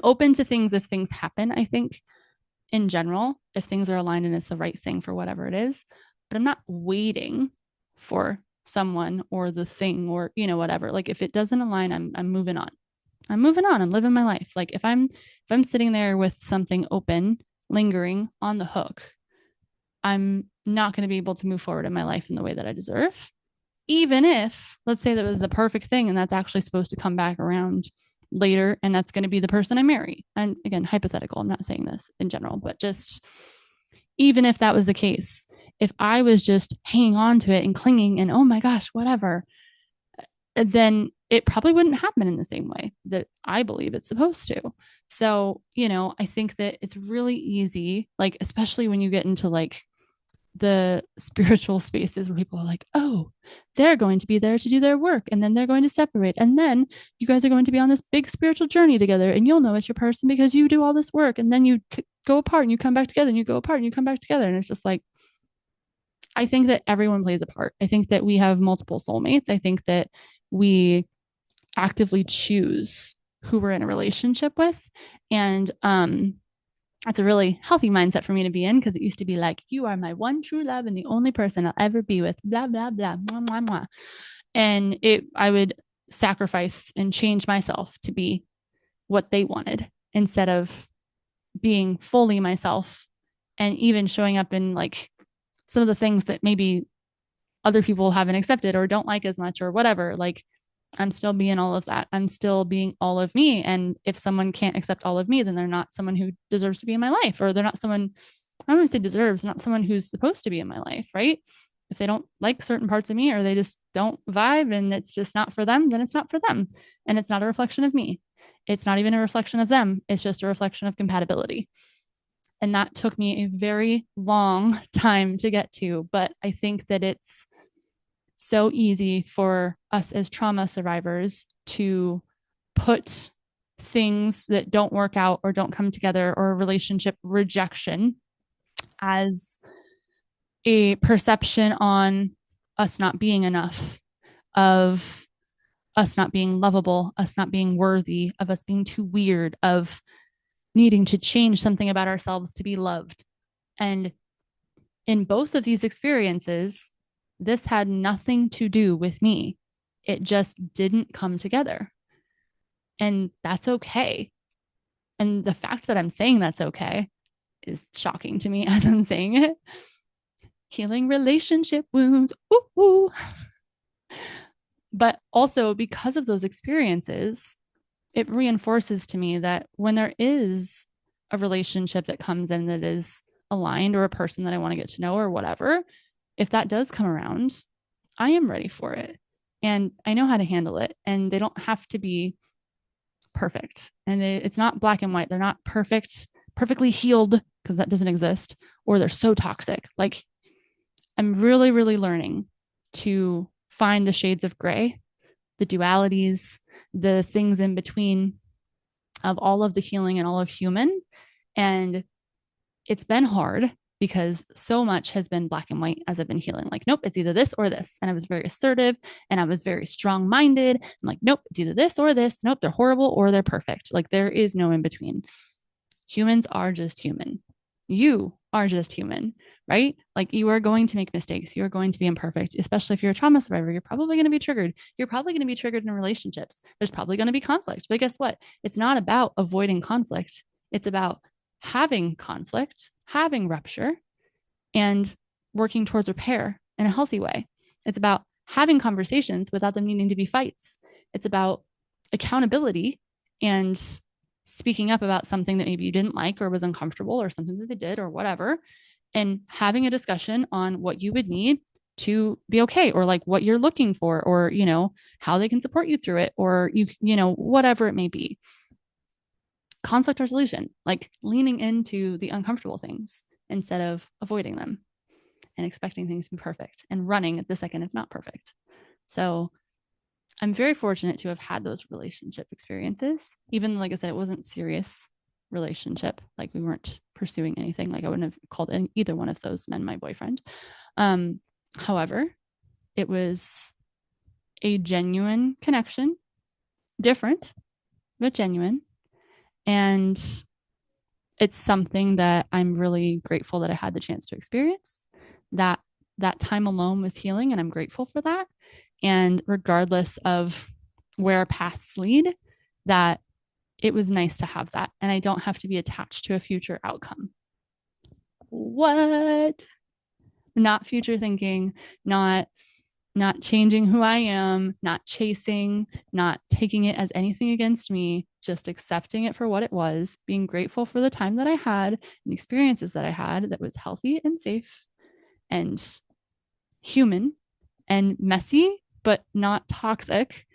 open to things if things happen, I think, in general, if things are aligned and it's the right thing for whatever it is. But I'm not waiting for someone or the thing or, whatever. Like if it doesn't align, I'm moving on. I'm moving on. I'm living my life. Like if I'm sitting there with something open, lingering on the hook, I'm not going to be able to move forward in my life in the way that I deserve. Even if, let's say that was the perfect thing and that's actually supposed to come back around later and that's going to be the person I marry. And again, hypothetical, I'm not saying this in general, but just even if that was the case, if I was just hanging on to it and clinging and oh my gosh, whatever, then it probably wouldn't happen in the same way that I believe it's supposed to. So, I think that it's really easy, like, especially when you get into like the spiritual spaces where people are like, oh, they're going to be there to do their work and then they're going to separate. And then you guys are going to be on this big spiritual journey together and you'll know it's your person because you do all this work. And then you go apart and you come back together and you go apart and you come back together. And it's just like, I think that everyone plays a part. I think that we have multiple soulmates. I think that we actively choose who we're in a relationship with. And that's a really healthy mindset for me to be in because it used to be like, you are my one true love and the only person I'll ever be with, blah, blah, blah, mwah, mwah, mwah. And I would sacrifice and change myself to be what they wanted instead of being fully myself and even showing up in like some of the things that maybe other people haven't accepted or don't like as much or whatever. Like I'm still being all of that. I'm still being all of me. And if someone can't accept all of me, then they're not someone who deserves to be in my life, or they're not someone, I don't want to say deserves, not someone who's supposed to be in my life, right? If they don't like certain parts of me or they just don't vibe and it's just not for them, then it's not for them. And it's not a reflection of me. It's not even a reflection of them. It's just a reflection of compatibility. And that took me a very long time to get to. But I think that it's so easy for us as trauma survivors to put things that don't work out or don't come together or a relationship rejection as a perception on us not being enough, of us not being lovable, us not being worthy, of us being too weird, of needing to change something about ourselves to be loved. And in both of these experiences, this had nothing to do with me. It just didn't come together. And that's okay. And the fact that I'm saying that's okay is shocking to me as I'm saying it. Healing relationship wounds. Ooh, ooh. But also because of those experiences, it reinforces to me that when there is a relationship that comes in that is aligned, or a person that I want to get to know or whatever, if that does come around, I am ready for it. And I know how to handle it. And they don't have to be perfect. And it's not black and white. They're not perfectly healed, because that doesn't exist, or they're so toxic. Like, I'm really, really learning to find the shades of gray, the dualities, the things in between of all of the healing and all of human. And it's been hard because so much has been black and white as I've been healing. Like, nope, it's either this or this. And I was very assertive and I was very strong minded. I'm like, nope, it's either this or this. Nope, they're horrible or they're perfect. Like, there is no in between. Humans are just human. You are just human, right? Like, you are going to make mistakes. You're going to be imperfect, especially if you're a trauma survivor. You're probably going to be triggered. You're probably going to be triggered in relationships. There's probably going to be conflict. But guess what? It's not about avoiding conflict. It's about having conflict, having rupture, and working towards repair in a healthy way. It's about having conversations without them needing to be fights. It's about accountability and speaking up about something that maybe you didn't like or was uncomfortable, or something that they did or whatever, and having a discussion on what you would need to be okay, or like what you're looking for, or, how they can support you through it, or whatever it may be. Conflict resolution, like leaning into the uncomfortable things instead of avoiding them and expecting things to be perfect and running at the second it's not perfect. So I'm very fortunate to have had those relationship experiences. Even, like I said, it wasn't serious relationship. Like, we weren't pursuing anything. Like, I wouldn't have called either one of those men my boyfriend. However, it was a genuine connection, different, but genuine. And it's something that I'm really grateful that I had the chance to experience. That time alone was healing, and I'm grateful for that. And regardless of where our paths lead, that it was nice to have that. And I don't have to be attached to a future outcome. What? Not future thinking, not changing who I am, not chasing, not taking it as anything against me, just accepting it for what it was, being grateful for the time that I had and the experiences that I had that was healthy and safe and human and messy, but not toxic,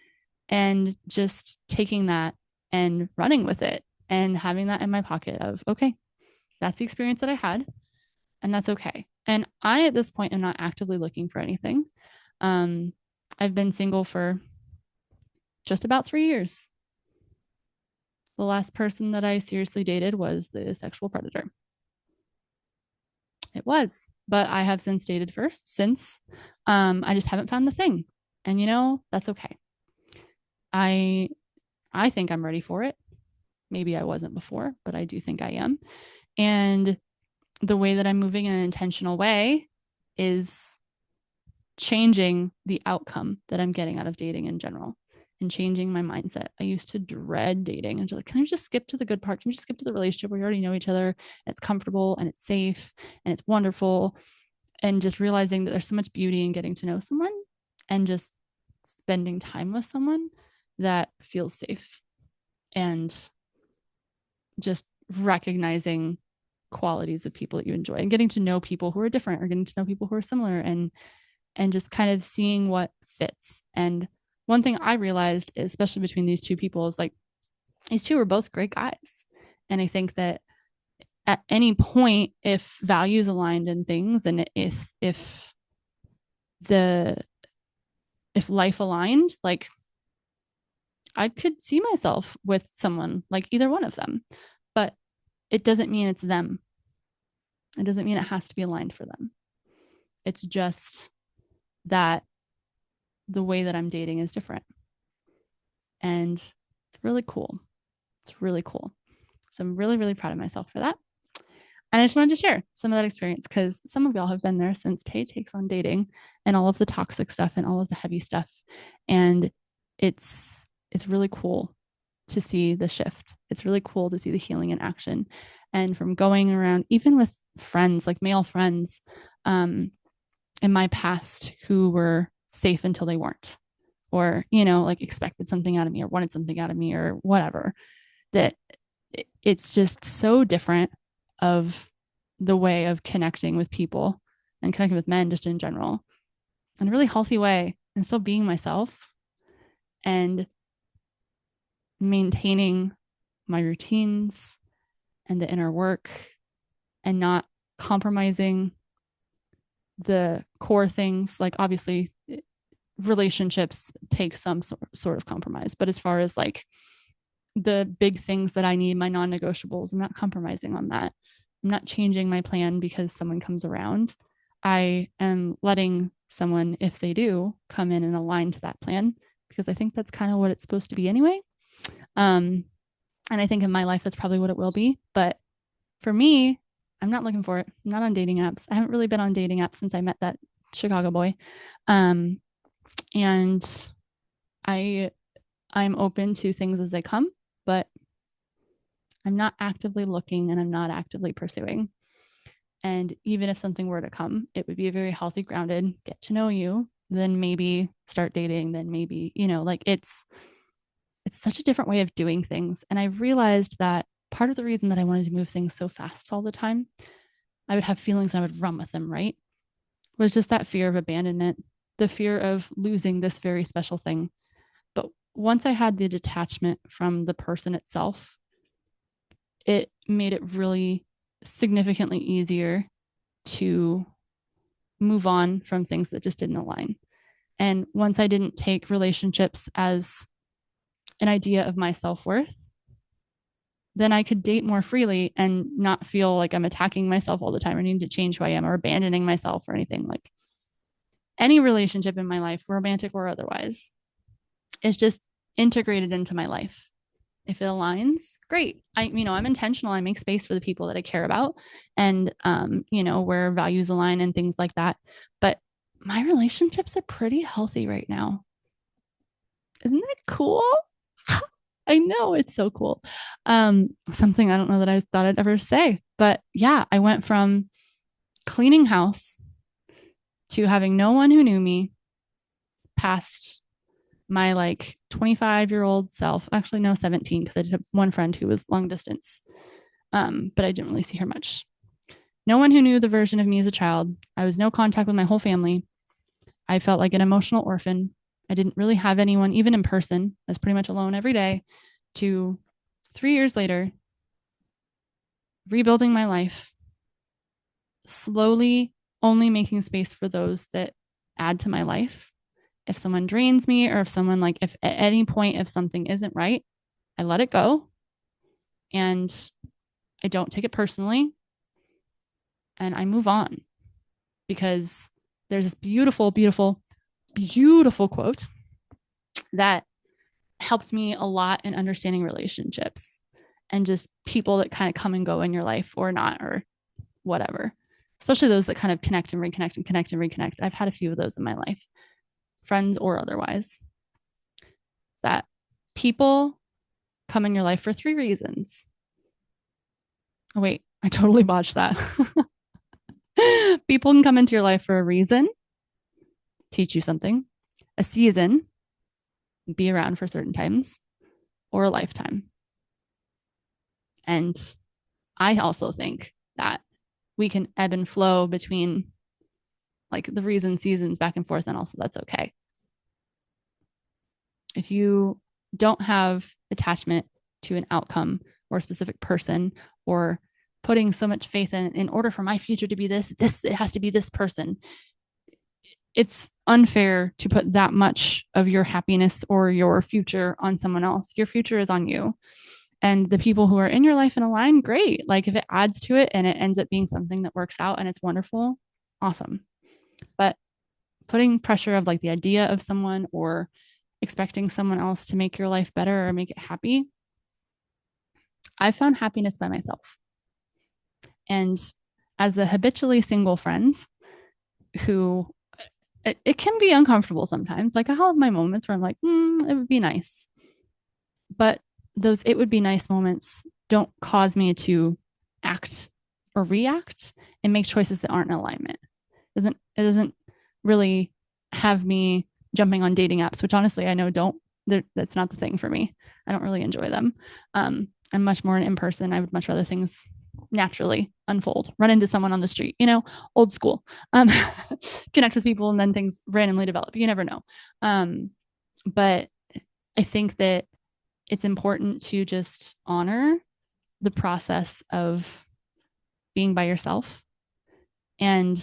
and just taking that and running with it and having that in my pocket of, okay, that's the experience that I had, and that's okay. And I, at this point, am not actively looking for anything. I've been single for just about 3 years. The last person that I seriously dated was the sexual predator. It was, but I have since dated since. I just haven't found the thing, and that's okay. I think I'm ready for it. Maybe I wasn't before, but I do think I am. And the way that I'm moving in an intentional way is changing the outcome that I'm getting out of dating in general, and changing my mindset. I used to dread dating and just like, can I just skip to the good part? Can we just skip to the relationship where we already know each other and it's comfortable and it's safe and it's wonderful? And just realizing that there's so much beauty in getting to know someone and just spending time with someone that feels safe, and just recognizing qualities of people that you enjoy, and getting to know people who are different, or getting to know people who are similar, and just kind of seeing what fits. And one thing I realized, especially between these two people, is like, these two are both great guys. And I think that at any point, if values aligned in things, and if life aligned, like, I could see myself with someone like either one of them. But it doesn't mean it's them. It doesn't mean it has to be aligned for them. It's just that the way that I'm dating is different. And it's really cool. It's really cool. So I'm really, really proud of myself for that. And I just wanted to share some of that experience, because some of y'all have been there since Tay takes on dating and all of the toxic stuff and all of the heavy stuff. And it's really cool to see the shift. It's really cool to see the healing in action. And from going around, even with friends, like male friends, in my past, who were safe until they weren't, or, you know, like expected something out of me or wanted something out of me or whatever. That it's just so different of the way of connecting with people and connecting with men just in general in a really healthy way, and still being myself and maintaining my routines and the inner work and not compromising the core things. Like, obviously, relationships take some sort of compromise, but as far as like the big things that I need, my non-negotiables, I'm not compromising on that. I'm not changing my plan because someone comes around. I am letting someone, if they do, come in and align to that plan, because I think that's kind of what it's supposed to be anyway. And I think in my life, that's probably what it will be. But for me, I'm not looking for it. I'm not on dating apps. I haven't really been on dating apps since I met that Chicago boy. And I'm open to things as they come, but I'm not actively looking and I'm not actively pursuing. And even if something were to come, it would be a very healthy, grounded, get to know you, then maybe start dating, then maybe, you know, like it's such a different way of doing things. And I realized that part of the reason that I wanted to move things so fast all the time, I would have feelings and I would run with them, right? Was just that fear of abandonment, the fear of losing this very special thing. But once I had the detachment from the person itself, it made it really significantly easier to move on from things that just didn't align. And once I didn't take relationships as an idea of my self-worth, then I could date more freely and not feel like I'm attacking myself all the time or needing to change who I am or abandoning myself or anything. Like, any relationship in my life, romantic or otherwise, is just integrated into my life. If it aligns, great. I'm intentional. I make space for the people that I care about, and where values align and things like that. But my relationships are pretty healthy right now. Isn't that cool? I know, it's so cool. Something I don't know that I thought I'd ever say, but yeah, I went from cleaning house to having no one who knew me past my like 25-year-old self. Actually, no, 17, because I did have one friend who was long distance, but I didn't really see her much. No one who knew the version of me as a child. I was no contact with my whole family. I felt like an emotional orphan. I didn't really have anyone, even in person. I was pretty much alone every day. To 3 years later, rebuilding my life, slowly only making space for those that add to my life. If someone drains me, or if someone, like, if at any point, if something isn't right, I let it go and I don't take it personally and I move on, because there's this beautiful, beautiful, beautiful quote that helped me a lot in understanding relationships and just people that kind of come and go in your life or not, or whatever, especially those that kind of connect and reconnect and connect and reconnect. I've had a few of those in my life, friends or otherwise, that people come in your life for 3 reasons. Oh, wait, I totally botched that. People can come into your life for a reason, teach you something, a season, be around for certain times, or a lifetime. And I also think that we can ebb and flow between like the reason seasons back and forth, and also that's okay. If you don't have attachment to an outcome or a specific person, or putting so much faith in order for my future to be this, it has to be this person, it's unfair to put that much of your happiness or your future on someone else. Your future is on you. And the people who are in your life and align, great. Like, if it adds to it and it ends up being something that works out and it's wonderful, awesome. But putting pressure of like the idea of someone, or expecting someone else to make your life better or make it happy, I found happiness by myself. And as the habitually single friend who, it can be uncomfortable sometimes. Like, I'll have my moments where I'm like, it would be nice. But those it would be nice moments don't cause me to act or react and make choices that aren't in alignment. It doesn't really have me jumping on dating apps, which honestly I know that's not the thing for me. I don't really enjoy them. I'm much more an in-person. I would much rather things naturally unfold, run into someone on the street, old school, connect with people, and then things randomly develop. You never know. But I think that it's important to just honor the process of being by yourself and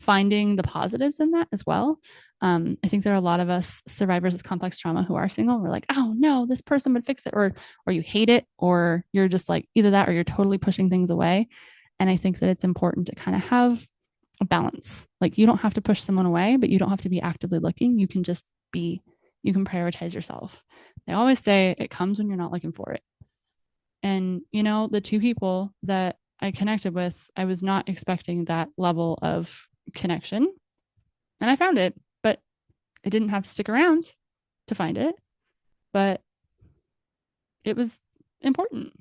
finding the positives in that as well. I think there are a lot of us survivors of complex trauma who are single. We're like, oh no, this person would fix it, or you hate it, or you're just like either that or you're totally pushing things away. And I think that it's important to kind of have a balance. Like you don't have to push someone away, but you don't have to be actively looking. You can just be, you can prioritize yourself. They always say it comes when you're not looking for it. And, the two people that I connected with, I was not expecting that level of connection. And I found it, but I didn't have to stick around to find it. But it was important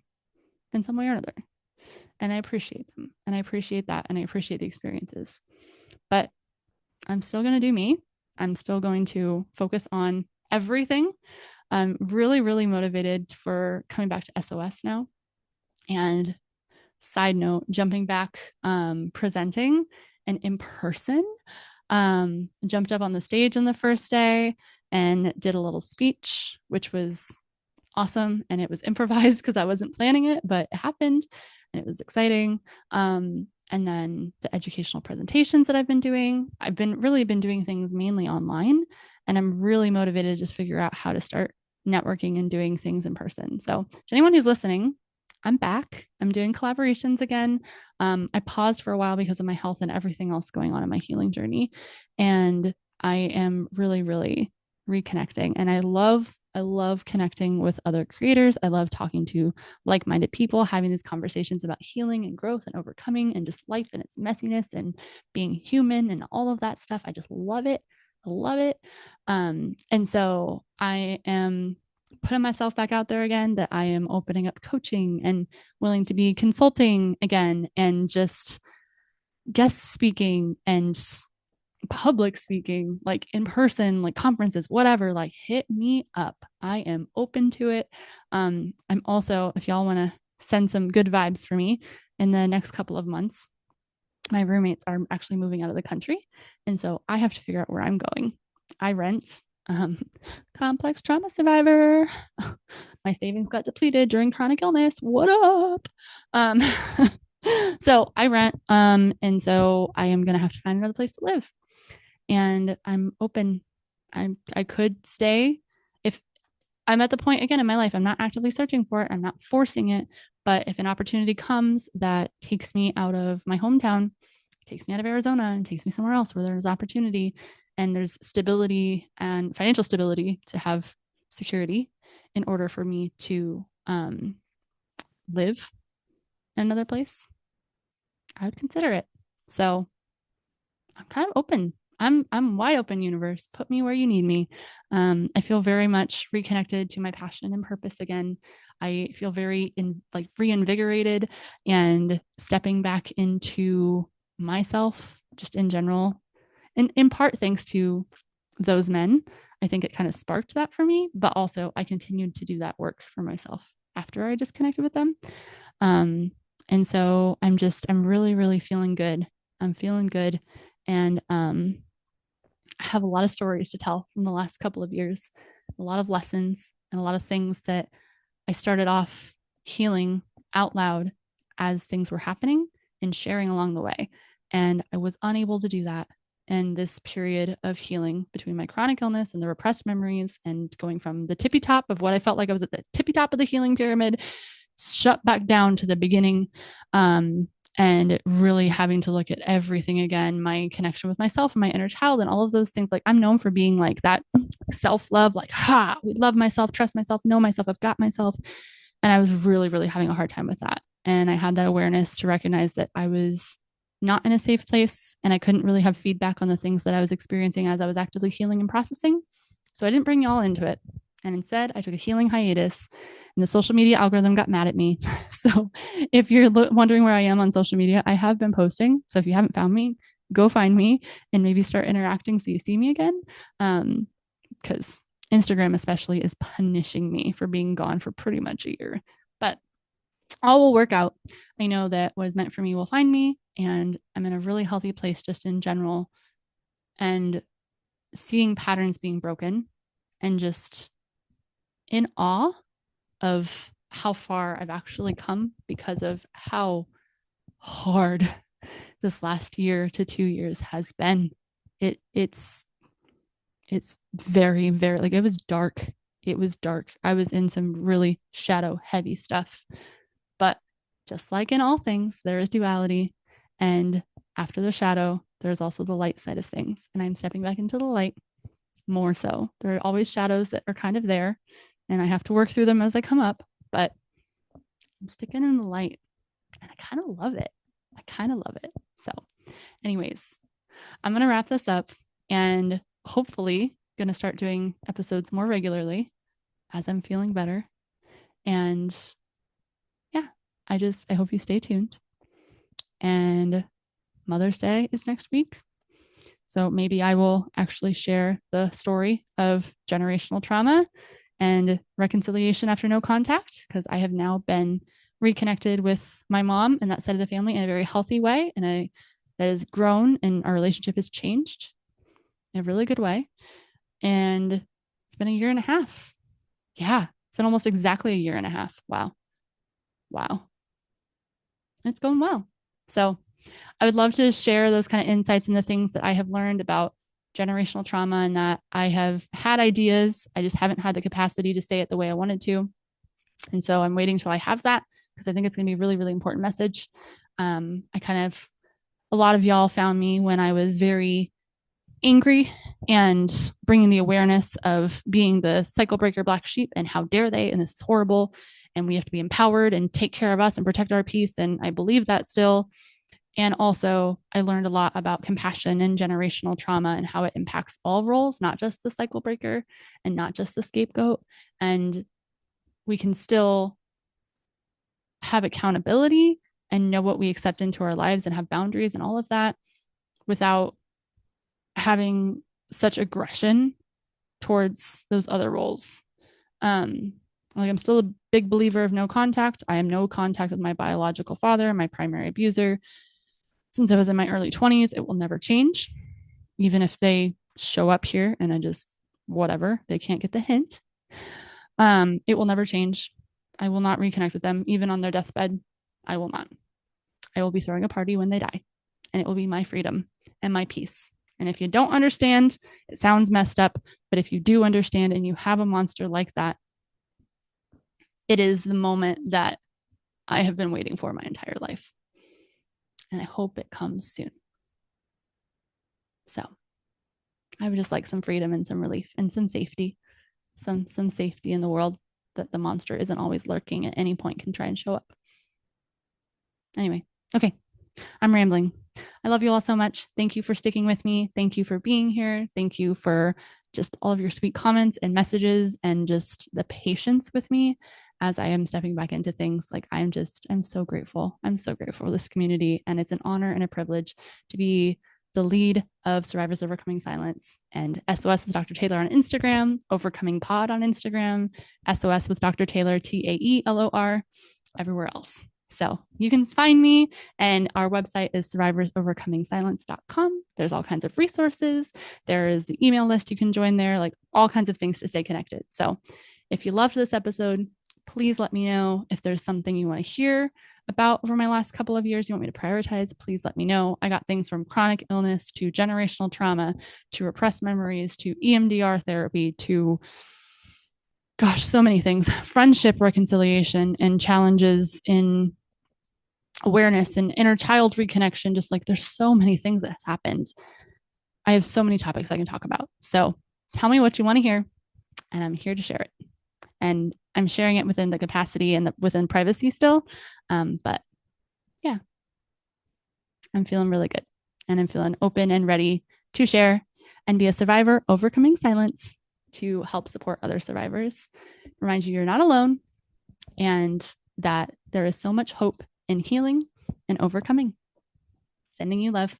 in some way or another. And I appreciate them. And I appreciate that. And I appreciate the experiences. But I'm still going to do me. I'm still going to focus on everything. I'm really, really motivated for coming back to SOS now. And side note, jumping back, presenting and in person, jumped up on the stage on the first day and did a little speech, which was awesome. And it was improvised because I wasn't planning it, but it happened and it was exciting. And then the educational presentations that I've been doing, I've been doing things mainly online, and I'm really motivated to just figure out how to start networking and doing things in person. So to anyone who's listening, I'm back. I'm doing collaborations again. I paused for a while because of my health and everything else going on in my healing journey. And I am really, really reconnecting. And I love connecting with other creators. I love talking to like-minded people, having these conversations about healing and growth and overcoming and just life and its messiness and being human and all of that stuff. I just love it. I love it. And so I am putting myself back out there again, that I am opening up coaching and willing to be consulting again and just guest speaking and public speaking, like in person, like conferences, whatever, like hit me up. I am open to it. I'm also, if y'all want to send some good vibes for me in the next couple of months, my roommates are actually moving out of the country. And so I have to figure out where I'm going. I rent, complex trauma survivor. My savings got depleted during chronic illness. What up? So I rent. And so I am going to have to find another place to live. And I'm open. I could stay if I'm at the point again in my life. I'm not actively searching for it. I'm not forcing it. But if an opportunity comes that takes me out of my hometown, takes me out of Arizona and takes me somewhere else where there's opportunity and there's stability and financial stability to have security in order for me to live in another place, I would consider it. So I'm kind of open. I'm wide open, universe. Put me where you need me. I feel very much reconnected to my passion and purpose again. I feel very reinvigorated and stepping back into myself just in general. And in part thanks to those men, I think it kind of sparked that for me, but also I continued to do that work for myself after I disconnected with them. And so I'm really, really feeling good. I'm feeling good. And I have a lot of stories to tell from the last couple of years, a lot of lessons and a lot of things that I started off healing out loud as things were happening and sharing along the way. And I was unable to do that in this period of healing between my chronic illness and the repressed memories and going from the tippy top of what I felt like I was at the tippy top of the healing pyramid, shut back down to the beginning, and really having to look at everything again, my connection with myself and my inner child and all of those things. Like I'm known for being like that self-love, like, we love myself, trust myself, know myself, I've got myself. And I was really, really having a hard time with that. And I had that awareness to recognize that I was not in a safe place and I couldn't really have feedback on the things that I was experiencing as I was actively healing and processing. So I didn't bring y'all into it. And instead, I took a healing hiatus and the social media algorithm got mad at me. So if you're wondering where I am on social media, I have been posting. So if you haven't found me, go find me and maybe start interacting so you see me again. Because Instagram especially is punishing me for being gone for pretty much a year. But all will work out. I know that what is meant for me will find me, and I'm in a really healthy place just in general. And seeing patterns being broken and just in awe of how far I've actually come because of how hard this last year to 2 years has been. It's very, very, like, it was dark. It was dark. I was in some really shadow heavy stuff. But just like in all things, there is duality. And after the shadow, there's also the light side of things. And I'm stepping back into the light more so. There are always shadows that are kind of there, and I have to work through them as they come up. But I'm sticking in the light, and I kind of love it. I kind of love it. So, anyways, I'm going to wrap this up and hopefully going to start doing episodes more regularly as I'm feeling better. And yeah, I hope you stay tuned. And Mother's Day is next week. So maybe I will actually share the story of generational trauma and reconciliation after no contact, because I have now been reconnected with my mom and that side of the family in a very healthy way. And that has grown, and our relationship has changed in a really good way. And it's been a year and a half. Yeah, it's been almost exactly a year and a half. Wow. It's going well. So I would love to share those kind of insights and the things that I have learned about generational trauma, and that I have had ideas. I just haven't had the capacity to say it the way I wanted to. And so I'm waiting till I have that, because I think it's going to be a really, really important message. A lot of y'all found me when I was very angry and bringing the awareness of being the cycle breaker black sheep and how dare they, and this is horrible, and we have to be empowered and take care of us and protect our peace. And I believe that still. And also, I learned a lot about compassion and generational trauma and how it impacts all roles, not just the cycle breaker and not just the scapegoat. And we can still have accountability and know what we accept into our lives and have boundaries and all of that without having such aggression towards those other roles. I'm still a big believer of no contact. I am no contact with my biological father, my primary abuser. Since I was in my early 20s, it will never change. Even if they show up here and I just, whatever, they can't get the hint. It will never change. I will not reconnect with them, even on their deathbed. I will not. I will be throwing a party when they die, and it will be my freedom and my peace. And if you don't understand, it sounds messed up, but if you do understand and you have a monster like that, it is the moment that I have been waiting for my entire life. And I hope it comes soon. So I would just like some freedom and some relief and some safety, some safety in the world, that the monster isn't always lurking at any point, can try and show up. Anyway, okay, I'm rambling. I love you all so much. Thank you for sticking with me. Thank you for being here. Thank you for just all of your sweet comments and messages and just the patience with me as I am stepping back into things. Like, I'm so grateful. I'm so grateful for this community, and it's an honor and a privilege to be the lead of Survivors Overcoming Silence, and SOS with Dr. Taelor on Instagram, Overcoming Pod on Instagram, SOS with Dr. Taelor, TAELOR, everywhere else. So you can find me, and our website is survivorsovercomingsilence.com. There's all kinds of resources. There is the email list you can join there, like all kinds of things to stay connected. So if you loved this episode, please let me know. If there's something you want to hear about over my last couple of years, you want me to prioritize, please let me know. I got things from chronic illness to generational trauma to repressed memories to EMDR therapy to, gosh, so many things. Friendship reconciliation and challenges in awareness and inner child reconnection. Just like, there's so many things that has happened. I have so many topics I can talk about. So tell me what you want to hear, and I'm here to share it. And I'm sharing it within the capacity and within privacy still. But yeah, I'm feeling really good, and I'm feeling open and ready to share and be a survivor overcoming silence to help support other survivors. Remind you, you're not alone, and that there is so much hope in healing and overcoming. Sending you love.